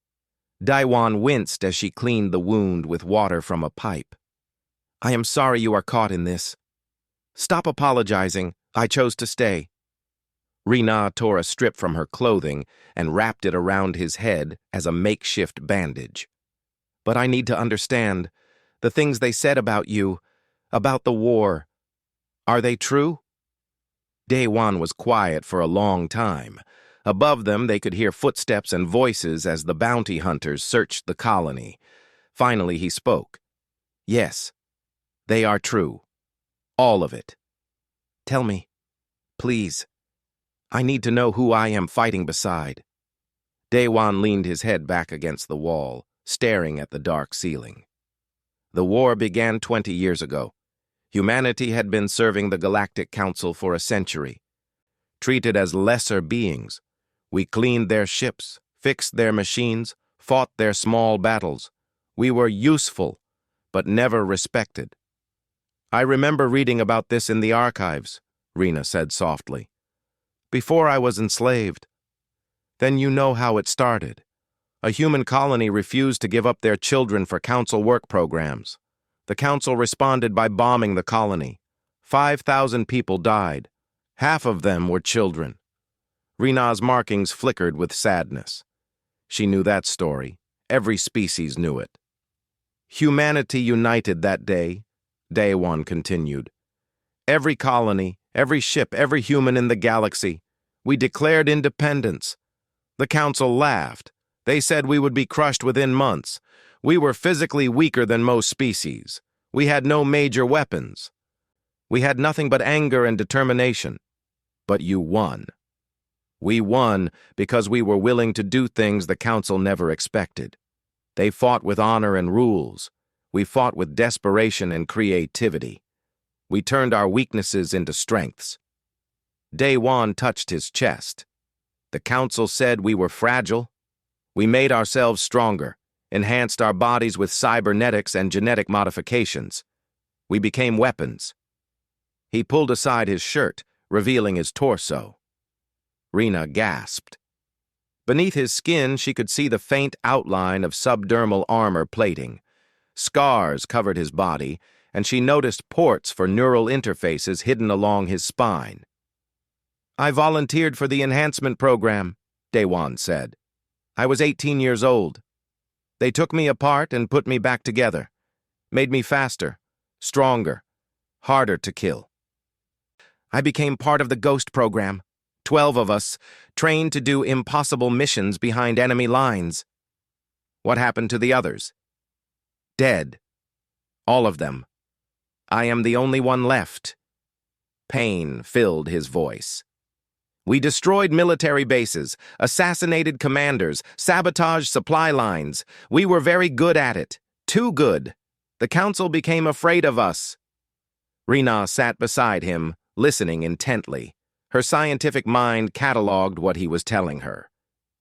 Daywan winced as she cleaned the wound with water from a pipe. "I am sorry you are caught in this." "Stop apologizing. I chose to stay." Rena tore a strip from her clothing and wrapped it around his head as a makeshift bandage. "But I need to understand. The things they said about you, about the war, are they true?" Daywan was quiet for a long time. Above them, they could hear footsteps and voices as the bounty hunters searched the colony. Finally, he spoke. "Yes, they are true. All of it. Tell me, please. I need to know who I am fighting beside." Daywan leaned his head back against the wall, staring at the dark ceiling. The war began 20 years ago. Humanity had been serving the Galactic Council for a century. Treated as lesser beings, we cleaned their ships, fixed their machines, fought their small battles. We were useful, but never respected. "I remember reading about this in the archives," Rena said softly. "Before I was enslaved. Then you know how it started. A human colony refused to give up their children for council work programs. The council responded by bombing the colony. 5,000 people died. Half of them were children." Rena's markings flickered with sadness. She knew that story. Every species knew it. "Humanity united that day," Daywan continued. "Every colony, every ship, every human in the galaxy. We declared independence. The council laughed. They said we would be crushed within months. We were physically weaker than most species. We had no major weapons. We had nothing but anger and determination. But you won. We won because we were willing to do things the Council never expected. They fought with honor and rules. We fought with desperation and creativity. We turned our weaknesses into strengths. Day-Wan touched his chest. The Council said we were fragile. We made ourselves stronger, enhanced our bodies with cybernetics and genetic modifications. We became weapons. He pulled aside his shirt, revealing his torso. Rena gasped. Beneath his skin, she could see the faint outline of subdermal armor plating. Scars covered his body, and she noticed ports for neural interfaces hidden along his spine. I volunteered for the enhancement program, Day-Wan said. I was 18 years old. They took me apart and put me back together, made me faster, stronger, harder to kill. I became part of the Ghost program, 12 of us, trained to do impossible missions behind enemy lines. What happened to the others? Dead. All of them. I am the only one left. Pain filled his voice. We destroyed military bases, assassinated commanders, sabotaged supply lines. We were very good at it. Too good. The Council became afraid of us. Rena sat beside him, listening intently. Her scientific mind cataloged what he was telling her.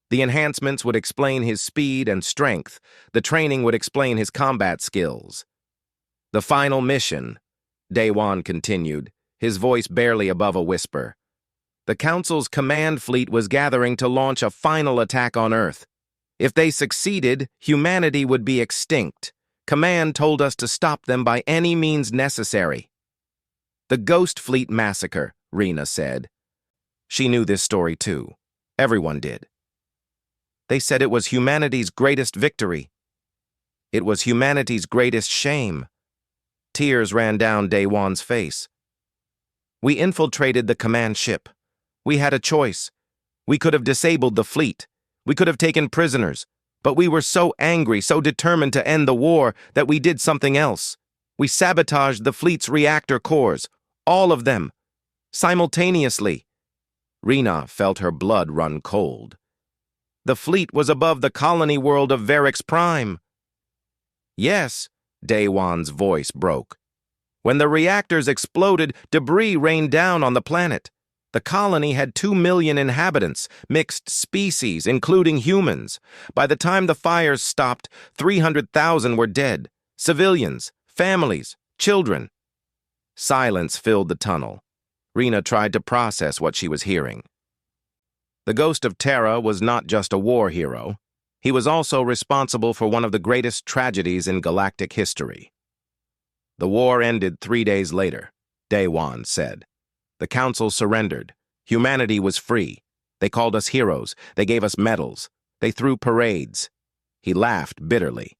The enhancements would explain his speed and strength. The training would explain his combat skills. The final mission, Day-Wan continued, his voice barely above a whisper. The Council's command fleet was gathering to launch a final attack on Earth. If they succeeded, humanity would be extinct. Command told us to stop them by any means necessary. The Ghost Fleet massacre, Rena said. She knew this story too. Everyone did. They said it was humanity's greatest victory. It was humanity's greatest shame. Tears ran down Day-Wan's face. We infiltrated the command ship. We had a choice. We could have disabled the fleet. We could have taken prisoners. But we were so angry, so determined to end the war, that we did something else. We sabotaged the fleet's reactor cores. All of them. Simultaneously. Rena felt her blood run cold. The fleet was above the colony world of Varix Prime. Yes, Day-Wan's voice broke. When the reactors exploded, debris rained down on the planet. The colony had 2 million inhabitants, mixed species, including humans. By the time the fires stopped, 300,000 were dead. Civilians, families, children. Silence filled the tunnel. Rena tried to process what she was hearing. The Ghost of Terra was not just a war hero. He was also responsible for one of the greatest tragedies in galactic history. The war ended 3 days later, Day-Wan said. The Council surrendered. Humanity was free. They called us heroes. They gave us medals. They threw parades. He laughed bitterly.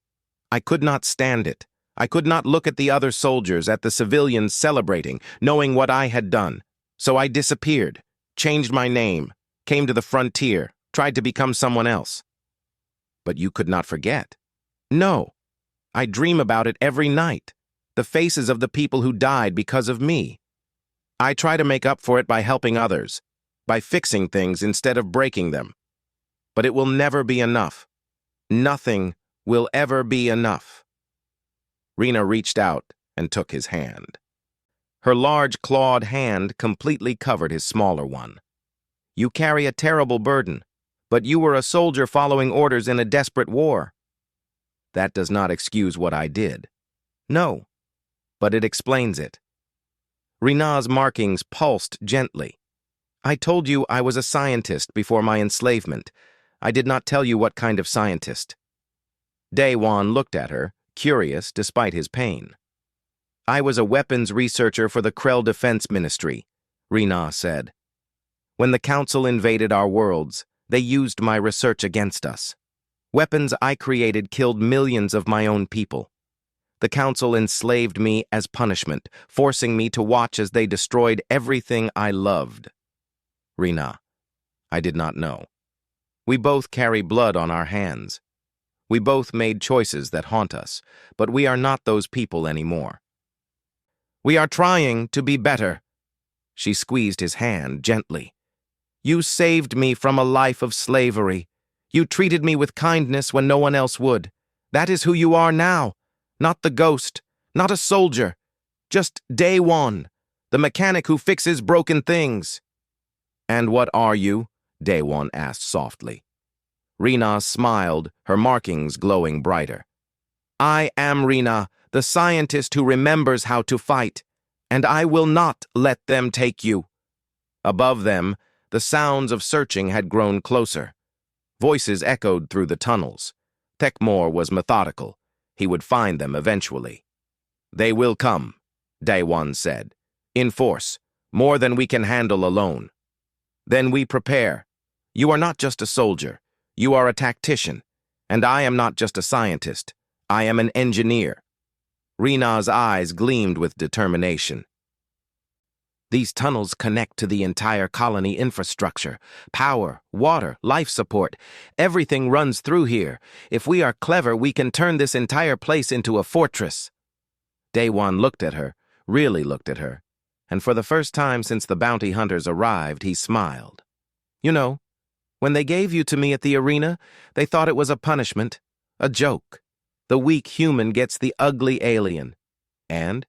I could not stand it. I could not look at the other soldiers, at the civilians celebrating, knowing what I had done. So I disappeared, changed my name, came to the frontier, tried to become someone else. But you could not forget. No. I dream about it every night. The faces of the people who died because of me. I try to make up for it by helping others, by fixing things instead of breaking them. But it will never be enough. Nothing will ever be enough. Rena reached out and took his hand. Her large clawed hand completely covered his smaller one. You carry a terrible burden, but you were a soldier following orders in a desperate war. That does not excuse what I did. No, but it explains it. Rena's markings pulsed gently. I told you I was a scientist before my enslavement. I did not tell you what kind of scientist. Day-Wan looked at her, curious despite his pain. I was a weapons researcher for the Krell Defense Ministry, Rena said. When the Council invaded our worlds, they used my research against us. Weapons I created killed millions of my own people. The Council enslaved me as punishment, forcing me to watch as they destroyed everything I loved. Rena, I did not know. We both carry blood on our hands. We both made choices that haunt us, but we are not those people anymore. We are trying to be better. She squeezed his hand gently. You saved me from a life of slavery. You treated me with kindness when no one else would. That is who you are now. Not the ghost, not a soldier. Just Day One, the mechanic who fixes broken things. And what are you? Day One asked softly. Rena smiled, her markings glowing brighter. I am Rena, the scientist who remembers how to fight, and I will not let them take you. Above them, the sounds of searching had grown closer. Voices echoed through the tunnels. Thekmor was methodical. He would find them eventually. They will come, Day One said. In force, more than we can handle alone. Then we prepare. You are not just a soldier. You are a tactician. And I am not just a scientist. I am an engineer. Rena's eyes gleamed with determination. These tunnels connect to the entire colony infrastructure. Power, water, life support. Everything runs through here. If we are clever, we can turn this entire place into a fortress. Day One looked at her, really looked at her, and for the first time since the bounty hunters arrived, he smiled. You know, when they gave you to me at the arena, they thought it was a punishment, a joke. The weak human gets the ugly alien. And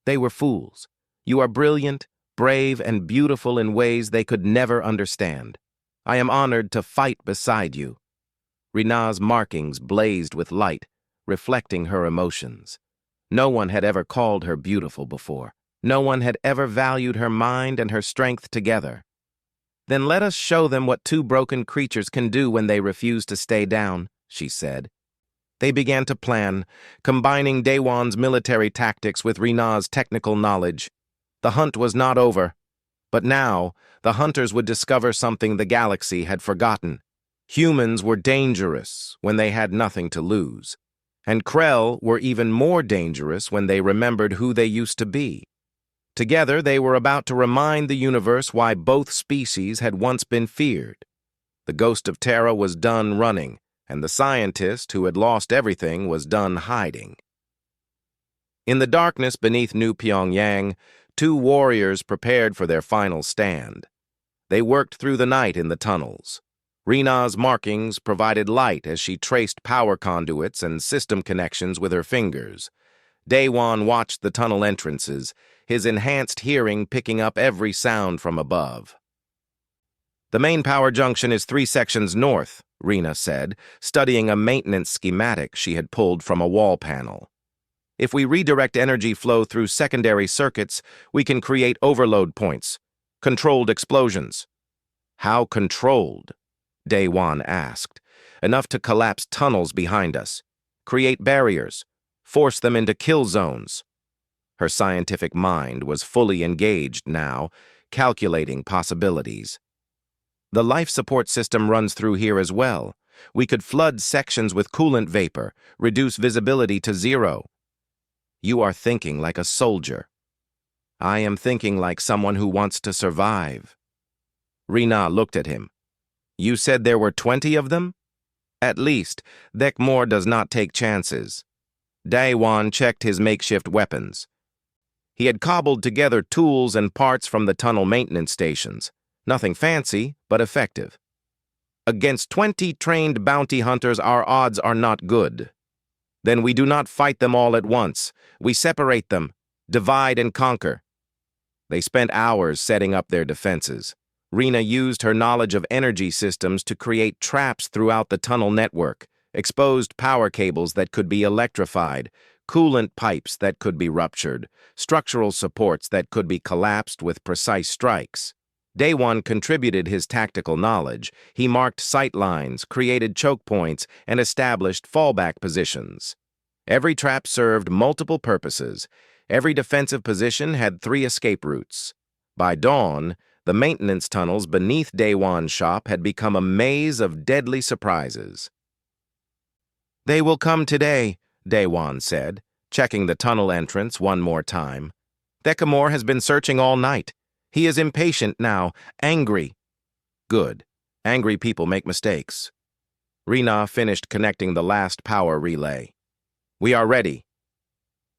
they were fools. You are brilliant, brave, and beautiful in ways they could never understand. I am honored to fight beside you. Rena's markings blazed with light, reflecting her emotions. No one had ever called her beautiful before. No one had ever valued her mind and her strength together. Then let us show them what two broken creatures can do when they refuse to stay down, she said. They began to plan, combining Day One's military tactics with Rena's technical knowledge. The hunt was not over, but now the hunters would discover something the galaxy had forgotten. Humans were dangerous when they had nothing to lose, and Krell were even more dangerous when they remembered who they used to be. Together, they were about to remind the universe why both species had once been feared. The ghost of Terra was done running, and the scientist who had lost everything was done hiding. In the darkness beneath New Pyongyang, two warriors prepared for their final stand. They worked through the night in the tunnels. Rena's markings provided light as she traced power conduits and system connections with her fingers. Day One watched the tunnel entrances, his enhanced hearing picking up every sound from above. The main power junction is 3 sections north, Rena said, studying a maintenance schematic she had pulled from a wall panel. If we redirect energy flow through secondary circuits, we can create overload points, controlled explosions. How controlled? Day One asked. Enough to collapse tunnels behind us, create barriers, force them into kill zones. Her scientific mind was fully engaged now, calculating possibilities. The life support system runs through here as well. We could flood sections with coolant vapor, reduce visibility to 0. You are thinking like a soldier. I am thinking like someone who wants to survive. Rena looked at him. You said there were 20 of them? At least, Thekmor does not take chances. Day One checked his makeshift weapons. He had cobbled together tools and parts from the tunnel maintenance stations. Nothing fancy, but effective. Against 20 trained bounty hunters, our odds are not good. Then we do not fight them all at once. We separate them, divide and conquer. They spent hours setting up their defenses. Rena used her knowledge of energy systems to create traps throughout the tunnel network, exposed power cables that could be electrified, coolant pipes that could be ruptured, structural supports that could be collapsed with precise strikes. Day One contributed his tactical knowledge. He marked sight lines, created choke points, and established fallback positions. Every trap served multiple purposes. Every defensive position had 3 escape routes. By dawn, the maintenance tunnels beneath Day One's shop had become a maze of deadly surprises. They will come today, Day One said, checking the tunnel entrance one more time. Thekmor has been searching all night. He is impatient now, angry. Good. Angry people make mistakes. Rena finished connecting the last power relay. "We are ready."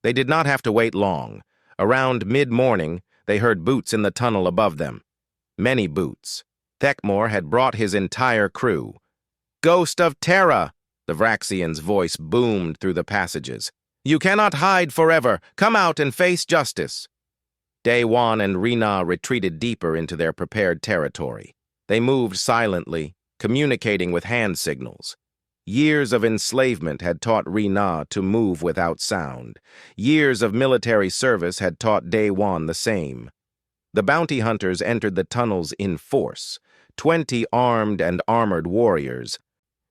They did not have to wait long. Around mid-morning, they heard boots in the tunnel above them. Many boots. Thekmor had brought his entire crew. "Ghost of Terra!" the Vraxian's voice boomed through the passages. "You cannot hide forever. Come out and face justice." Day-Wan and Rena retreated deeper into their prepared territory. They moved silently, communicating with hand signals. Years of enslavement had taught Rena to move without sound. Years of military service had taught Day-Wan the same. The bounty hunters entered the tunnels in force, 20 armed and armored warriors.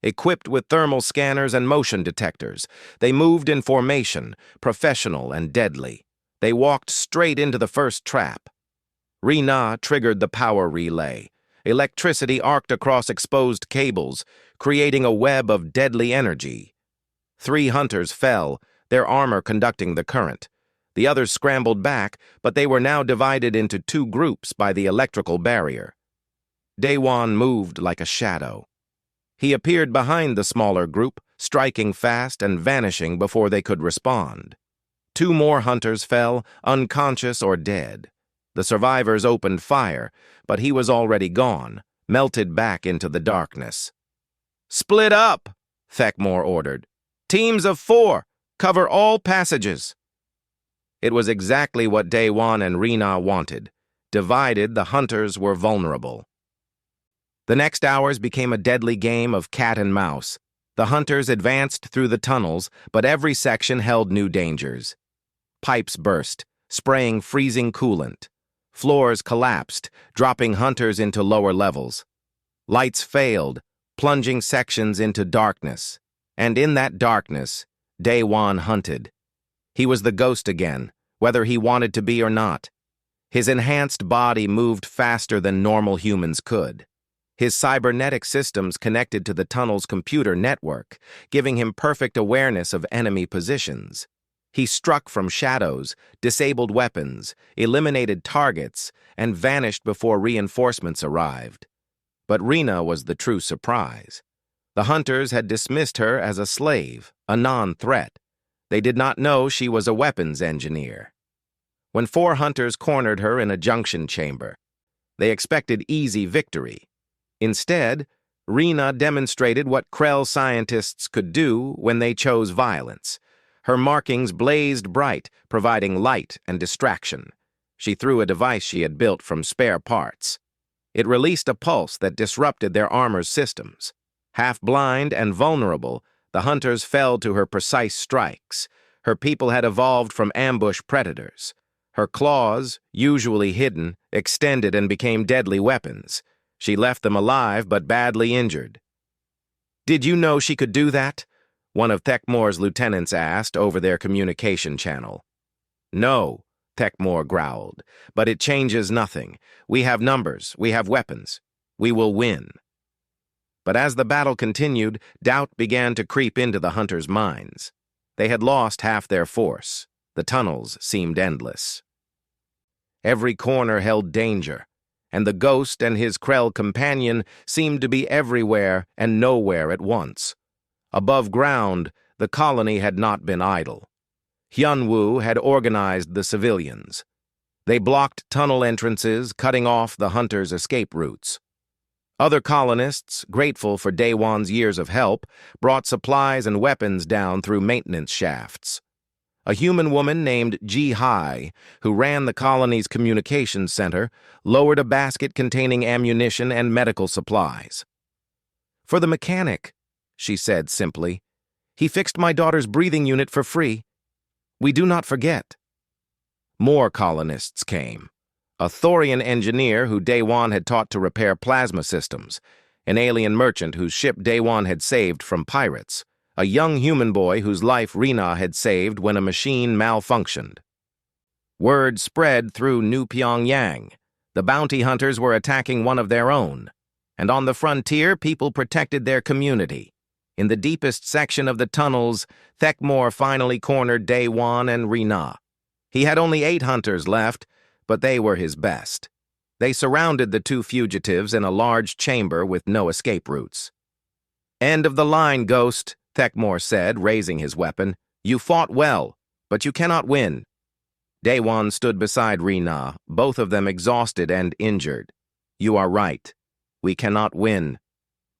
Equipped with thermal scanners and motion detectors, they moved in formation, professional and deadly. They walked straight into the first trap. Rena triggered the power relay. Electricity arced across exposed cables, creating a web of deadly energy. 3 hunters fell, their armor conducting the current. The others scrambled back, but they were now divided into 2 groups by the electrical barrier. Day-Wan moved like a shadow. He appeared behind the smaller group, striking fast and vanishing before they could respond. 2 more hunters fell, unconscious or dead. The survivors opened fire, but he was already gone, melted back into the darkness. "Split up," Thekmor ordered. "Teams of 4, cover all passages." It was exactly what Day-Wan and Rena wanted. Divided, the hunters were vulnerable. The next hours became a deadly game of cat and mouse. The hunters advanced through the tunnels, but every section held new dangers. Pipes burst, spraying freezing coolant. Floors collapsed, dropping hunters into lower levels. Lights failed, plunging sections into darkness. And in that darkness, Day-Wan hunted. He was the ghost again, whether he wanted to be or not. His enhanced body moved faster than normal humans could. His cybernetic systems connected to the tunnel's computer network, giving him perfect awareness of enemy positions. He struck from shadows, disabled weapons, eliminated targets, and vanished before reinforcements arrived. But Rena was the true surprise. The hunters had dismissed her as a slave, a non-threat. They did not know she was a weapons engineer. When 4 hunters cornered her in a junction chamber, they expected easy victory. Instead, Rena demonstrated what Krell scientists could do when they chose violence. Her markings blazed bright, providing light and distraction. She threw a device she had built from spare parts. It released a pulse that disrupted their armor's systems. Half blind and vulnerable, the hunters fell to her precise strikes. Her people had evolved from ambush predators. Her claws, usually hidden, extended and became deadly weapons. She left them alive but badly injured. "Did you know she could do that?" one of Thekmor's lieutenants asked over their communication channel. "No," Thekmor growled, "but it changes nothing. We have numbers, we have weapons. We will win." But as the battle continued, doubt began to creep into the hunters' minds. They had lost half their force. The tunnels seemed endless. Every corner held danger, and the ghost and his Krell companion seemed to be everywhere and nowhere at once. Above ground, the colony had not been idle. Hyunwoo had organized the civilians. They blocked tunnel entrances, cutting off the hunters' escape routes. Other colonists, grateful for Day-Wan's years of help, brought supplies and weapons down through maintenance shafts. A human woman named Ji-Hai, who ran the colony's communications center, lowered a basket containing ammunition and medical supplies. "For the mechanic," she said simply. "He fixed my daughter's breathing unit for free. We do not forget." More colonists came. A Thorian engineer who Day-Wan had taught to repair plasma systems, an alien merchant whose ship Day-Wan had saved from pirates, a young human boy whose life Rena had saved when a machine malfunctioned. Word spread through New Pyongyang. The bounty hunters were attacking one of their own, and on the frontier, people protected their community. In the deepest section of the tunnels, Thekmor finally cornered Day-Wan and Rena. He had only 8 hunters left, but they were his best. They surrounded the 2 fugitives in a large chamber with no escape routes. End of the line, Ghost, Thekmor said, raising his weapon. You fought well, but you cannot win. Daewon stood beside Rena, both of them exhausted and injured. You are right. We cannot win.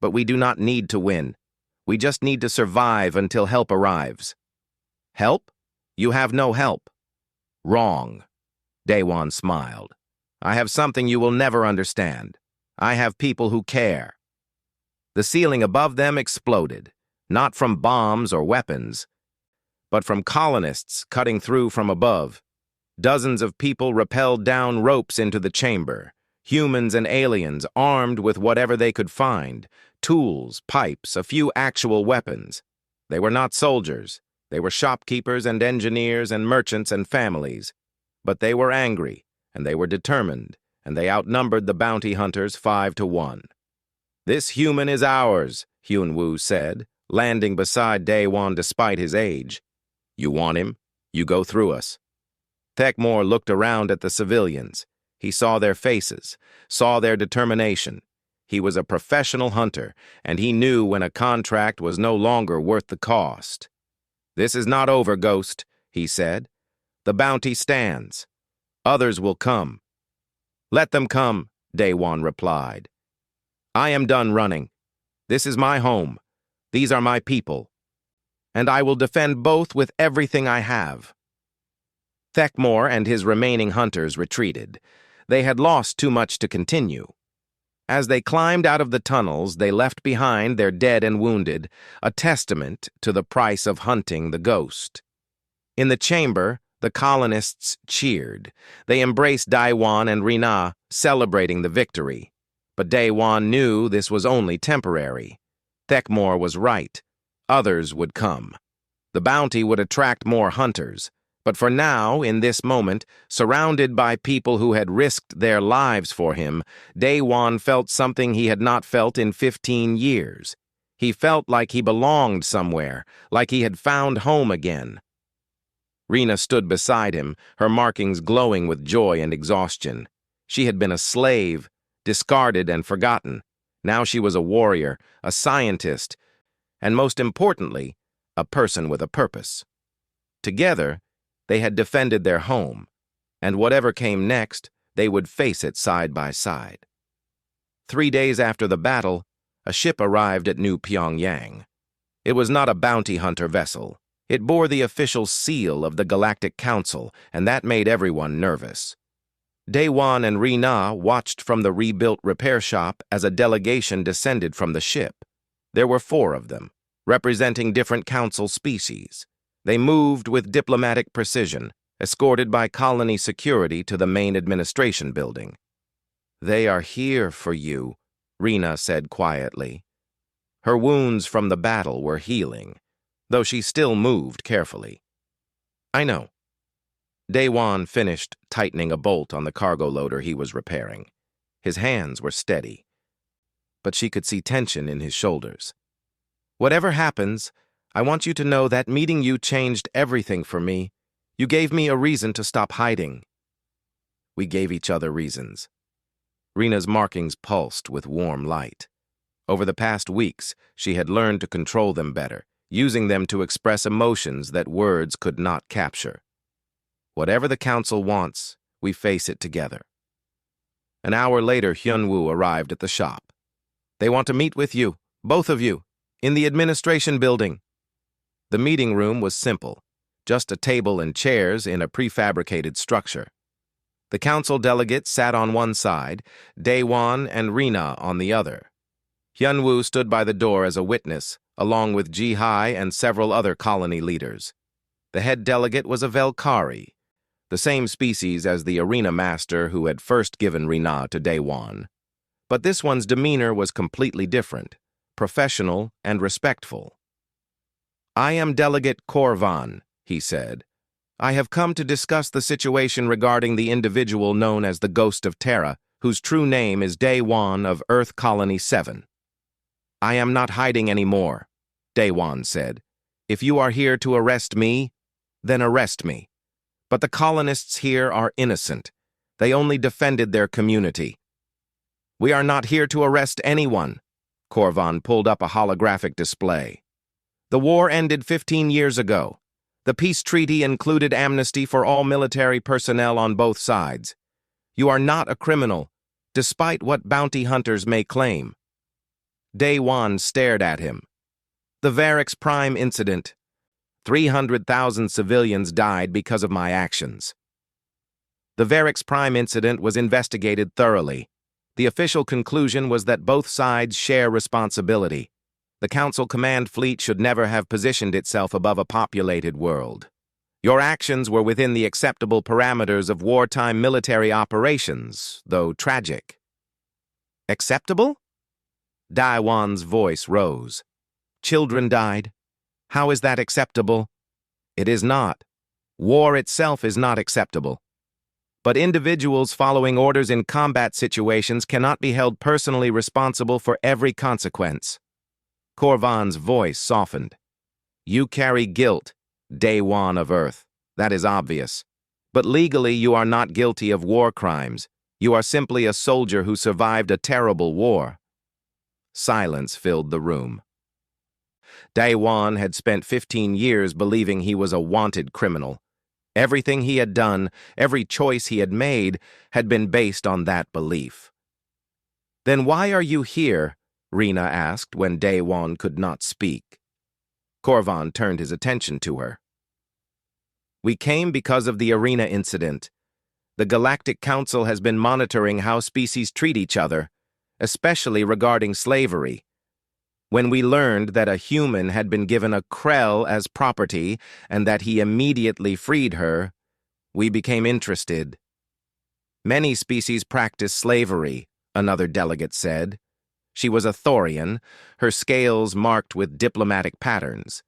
But we do not need to win. We just need to survive until help arrives. Help? You have no help. Wrong. Daewon smiled. I have something you will never understand. I have people who care. The ceiling above them exploded, not from bombs or weapons, but from colonists cutting through from above. Dozens of people rappelled down ropes into the chamber, humans and aliens armed with whatever they could find, tools, pipes, a few actual weapons. They were not soldiers. They were shopkeepers and engineers and merchants and families. But they were angry, and they were determined, and they outnumbered the bounty hunters 5-1. This human is ours, Hyunwoo said, landing beside Daewon despite his age. You want him? You go through us. Thekmor looked around at the civilians. He saw their faces, saw their determination. He was a professional hunter, and he knew when a contract was no longer worth the cost. This is not over, Ghost, he said. The bounty stands. Others will come. Let them come, Daewon replied. I am done running. This is my home. These are my people. And I will defend both with everything I have. Thekmor and his remaining hunters retreated. They had lost too much to continue. As they climbed out of the tunnels, they left behind their dead and wounded, a testament to the price of hunting the ghost. In the chamber, the colonists cheered. They embraced Daewon and Rena, celebrating the victory. But Daewon knew this was only temporary. Thekmor was right. Others would come. The bounty would attract more hunters. But for now, in this moment, surrounded by people who had risked their lives for him, Daewon felt something he had not felt in 15 years. He felt like he belonged somewhere, like he had found home again. Rena stood beside him, her markings glowing with joy and exhaustion. She had been a slave, discarded and forgotten. Now she was a warrior, a scientist, and most importantly, a person with a purpose. Together, they had defended their home, and whatever came next, they would face it side by side. 3 days after the battle, a ship arrived at New Pyongyang. It was not a bounty hunter vessel. It bore the official seal of the Galactic Council, and that made everyone nervous. Daewon and Rena watched from the rebuilt repair shop as a delegation descended from the ship. There were 4 of them, representing different council species. They moved with diplomatic precision, escorted by colony security to the main administration building. They are here for you, Rena said quietly. Her wounds from the battle were healing, though she still moved carefully. I know. Daewon finished tightening a bolt on the cargo loader he was repairing. His hands were steady, but she could see tension in his shoulders. Whatever happens, I want you to know that meeting you changed everything for me. You gave me a reason to stop hiding. We gave each other reasons. Rena's markings pulsed with warm light. Over the past weeks, she had learned to control them better, using them to express emotions that words could not capture. Whatever the council wants, we face it together. An hour later, Hyunwoo arrived at the shop. They want to meet with you, both of you, in the administration building. The meeting room was simple, just a table and chairs in a prefabricated structure. The council delegates sat on one side, Daewon and Rena on the other. Hyunwoo stood by the door as a witness, along with Ji-hai and several other colony leaders. The head delegate was a Velkari, the same species as the arena master who had first given Rena to Daewon. But this one's demeanor was completely different, professional and respectful. I am Delegate Korvan, he said. I have come to discuss the situation regarding the individual known as the Ghost of Terra, whose true name is Daewon of Earth Colony 7. I am not hiding anymore, Daewon said. If you are here to arrest me, then arrest me. But the colonists here are innocent. They only defended their community. We are not here to arrest anyone. Korvan pulled up a holographic display. The war ended 15 years ago. The peace treaty included amnesty for all military personnel on both sides. You are not a criminal, despite what bounty hunters may claim. Day One stared at him. The Varix Prime incident. 300,000 civilians died because of my actions. The Varix Prime incident was investigated thoroughly. The official conclusion was that both sides share responsibility. The Council Command Fleet should never have positioned itself above a populated world. Your actions were within the acceptable parameters of wartime military operations, though tragic. Acceptable? Daiwan's voice rose. Children died. How is that acceptable? It is not. War itself is not acceptable. But individuals following orders in combat situations cannot be held personally responsible for every consequence. Korvan's voice softened. You carry guilt, Day One of Earth. That is obvious. But legally you are not guilty of war crimes. You are simply a soldier who survived a terrible war. Silence filled the room. Day One had spent 15 years believing he was a wanted criminal. Everything he had done, every choice he had made, had been based on that belief. Then why are you here? Rena asked when Day One could not speak. Korvan turned his attention to her. We came because of the arena incident. The Galactic Council has been monitoring how species treat each other, especially regarding slavery. When we learned that a human had been given a Krell as property and that he immediately freed her, we became interested. Many species practice slavery, another delegate said. She was a Thorian, her scales marked with diplomatic patterns.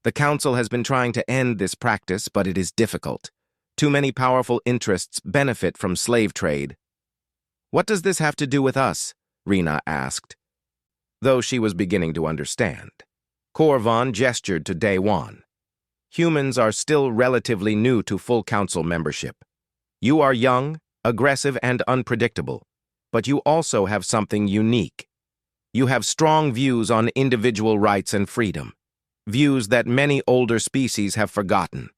The Council has been trying to end this practice, but it is difficult. Too many powerful interests benefit from slave trade. What does this have to do with us? Rena asked, though she was beginning to understand. Korvan gestured to Day One. Humans are still relatively new to full Council membership. You are young, aggressive, and unpredictable. But you also have something unique. You have strong views on individual rights and freedom, views that many older species have forgotten.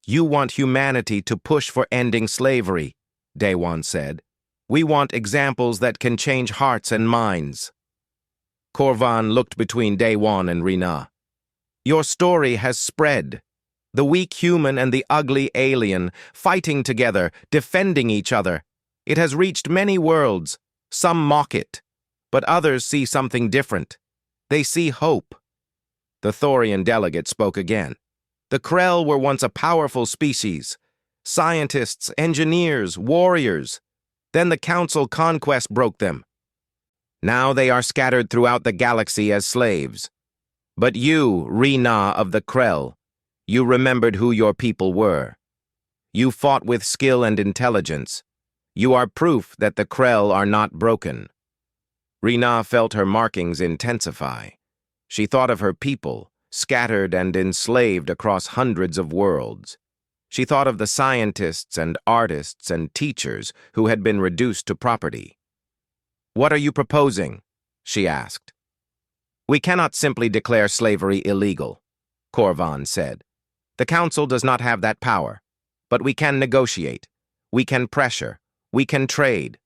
You want humanity to push for ending slavery, Day One said. We want examples that can change hearts and minds. Korvan looked between Day One and Rena. Your story has spread. The weak human and the ugly alien, fighting together, defending each other. It has reached many worlds. Some mock it, but others see something different. They see hope. The Thorian delegate spoke again. The Krell were once a powerful species. Scientists, engineers, warriors. Then the Council conquest broke them. Now they are scattered throughout the galaxy as slaves. But you, Rena of the Krell, you remembered who your people were. You fought with skill and intelligence. You are proof that the Krell are not broken. Rena felt her markings intensify. She thought of her people, scattered and enslaved across hundreds of worlds. She thought of the scientists and artists and teachers who had been reduced to property. What are you proposing? She asked. We cannot simply declare slavery illegal, Korvan said. The Council does not have that power, but we can negotiate. We can pressure. We can trade.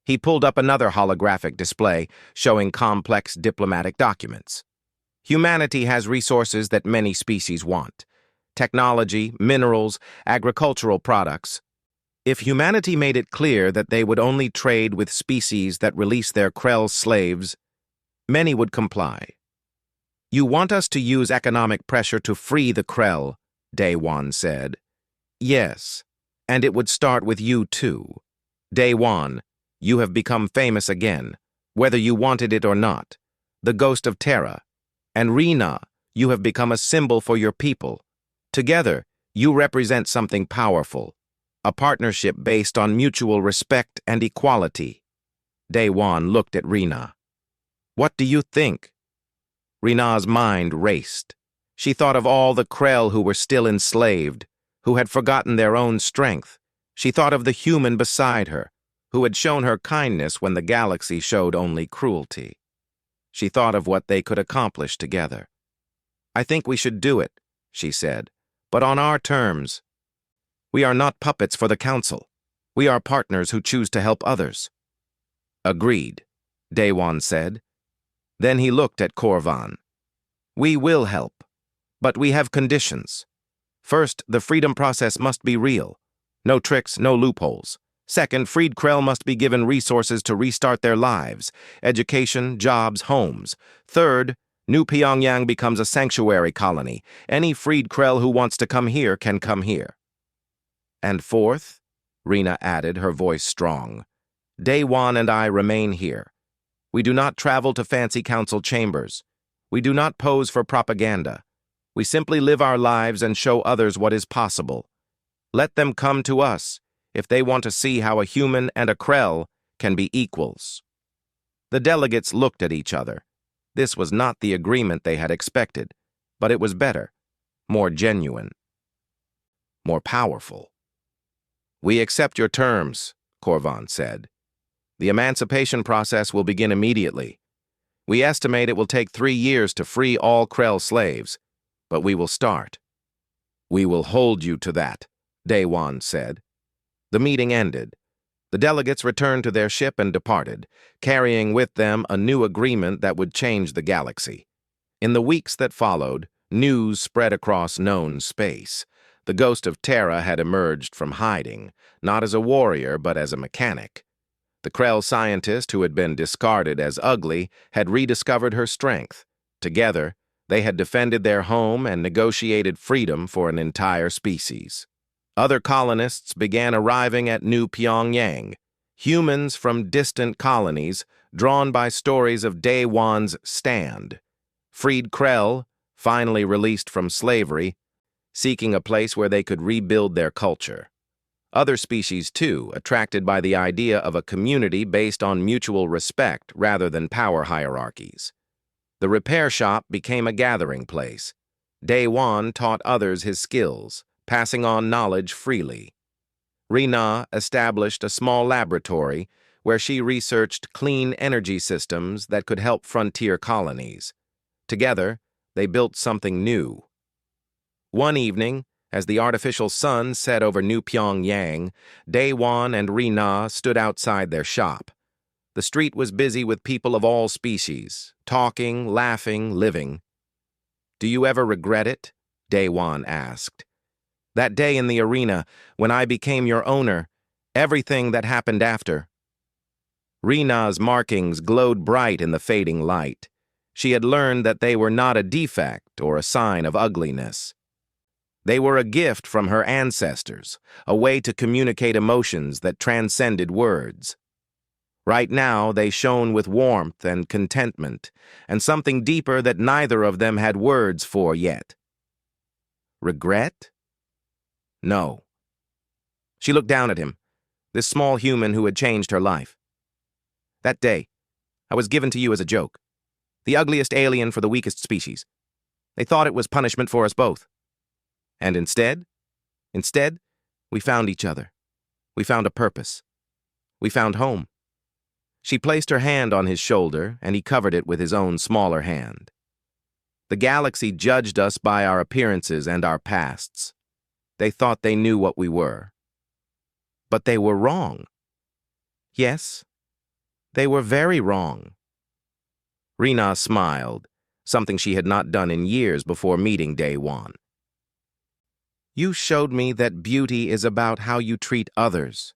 He pulled up another holographic display showing complex diplomatic documents. Humanity has resources that many species want. Technology, minerals, agricultural products. If humanity made it clear that they would only trade with species that release their Krell slaves, many would comply. You want us to use economic pressure to free the Krell, Day One said. Yes. And it would start with you too. Day One, you have become famous again, whether you wanted it or not. The ghost of Terra. And Rena, you have become a symbol for your people. Together, you represent something powerful. A partnership based on mutual respect and equality. Day One looked at Rena. What do you think? Rena's mind raced. She thought of all the Krell who were still enslaved, who had forgotten their own strength. She thought of the human beside her, who had shown her kindness when the galaxy showed only cruelty. She thought of what they could accomplish together. "I think we should do it," she said, "but on our terms. We are not puppets for the Council. We are partners who choose to help others." "Agreed," Daewon said. Then he looked at Korvan. "We will help, but we have conditions. First, the freedom process must be real. No tricks, no loopholes. Second, freed Krell must be given resources to restart their lives, education, jobs, homes. Third, New Pyongyang becomes a sanctuary colony. Any freed Krell who wants to come here can come here. And fourth, Rena added, her voice strong, Daewon and I remain here. We do not travel to fancy council chambers. We do not pose for propaganda. We simply live our lives and show others what is possible. Let them come to us if they want to see how a human and a Krell can be equals." The delegates looked at each other. This was not the agreement they had expected, but it was better, more genuine, more powerful. "We accept your terms," Korvan said. "The emancipation process will begin immediately. We estimate it will take 3 years to free all Krell slaves, but we will start." "We will hold you to that," Daewon said. The meeting ended. The delegates returned to their ship and departed, carrying with them a new agreement that would change the galaxy. In the weeks that followed, news spread across known space. The ghost of Terra had emerged from hiding, not as a warrior but as a mechanic. The Krell scientist who had been discarded as ugly had rediscovered her strength. Together, they had defended their home and negotiated freedom for an entire species. Other colonists began arriving at New Pyongyang, humans from distant colonies drawn by stories of Daewon's stand. Freed Krell, finally released from slavery, seeking a place where they could rebuild their culture. Other species, too, attracted by the idea of a community based on mutual respect rather than power hierarchies. The repair shop became a gathering place. Daewon taught others his skills, passing on knowledge freely. Rena established a small laboratory where she researched clean energy systems that could help frontier colonies. Together, they built something new. One evening, as the artificial sun set over New Pyongyang, Daewon and Rena stood outside their shop. The street was busy with people of all species, talking, laughing, living. "Do you ever regret it?" Daewon asked. "That day in the arena, when I became your owner, everything that happened after." Rena's markings glowed bright in the fading light. She had learned that they were not a defect or a sign of ugliness. They were a gift from her ancestors, a way to communicate emotions that transcended words. Right now, they shone with warmth and contentment, and something deeper that neither of them had words for yet. Regret? No. She looked down at him, this small human who had changed her life. "That day, I was given to you as a joke. The ugliest alien for the weakest species. They thought it was punishment for us both. And instead, we found each other. We found a purpose. We found home." She placed her hand on his shoulder, and he covered it with his own smaller hand. "The galaxy judged us by our appearances and our pasts. They thought they knew what we were. But they were wrong. Yes, they were very wrong." Rena smiled, something she had not done in years before meeting Daewon. "You showed me that beauty is about how you treat others,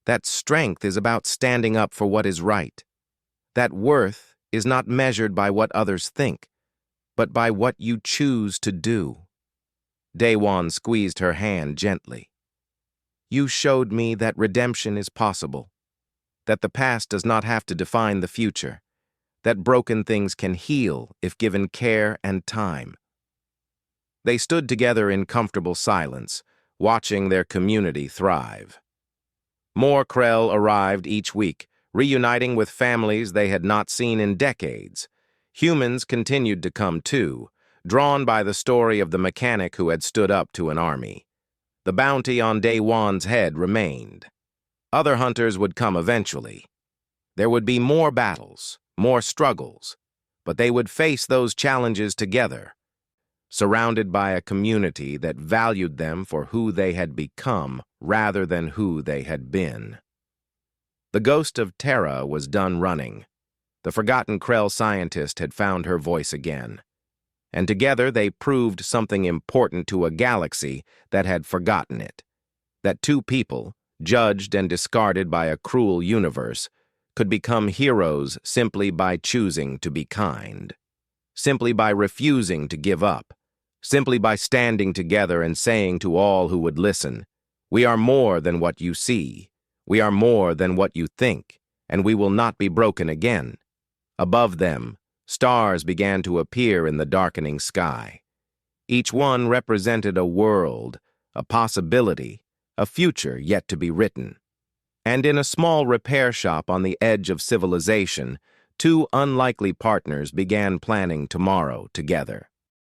that strength is about standing up for what is right, that worth is not measured by what others think, but by what you choose to do." Daewon squeezed her hand gently. "You showed me that redemption is possible, that the past does not have to define the future, that broken things can heal if given care and time." They stood together in comfortable silence, watching their community thrive. More Krell arrived each week, reuniting with families they had not seen in decades. Humans continued to come too, drawn by the story of the mechanic who had stood up to an army. The bounty on Daewon's head remained. Other hunters would come eventually. There would be more battles, more struggles, but they would face those challenges together, surrounded by a community that valued them for who they had become rather than who they had been. The ghost of Terra was done running. The forgotten Krell scientist had found her voice again, and together they proved something important to a galaxy that had forgotten it, that two people, judged and discarded by a cruel universe, could become heroes simply by choosing to be kind, simply by refusing to give up, simply by standing together and saying to all who would listen, "We are more than what you see. We are more than what you think, and we will not be broken again." Above them, stars began to appear in the darkening sky. Each one represented a world, a possibility, a future yet to be written. And in a small repair shop on the edge of civilization, two unlikely partners began planning tomorrow together.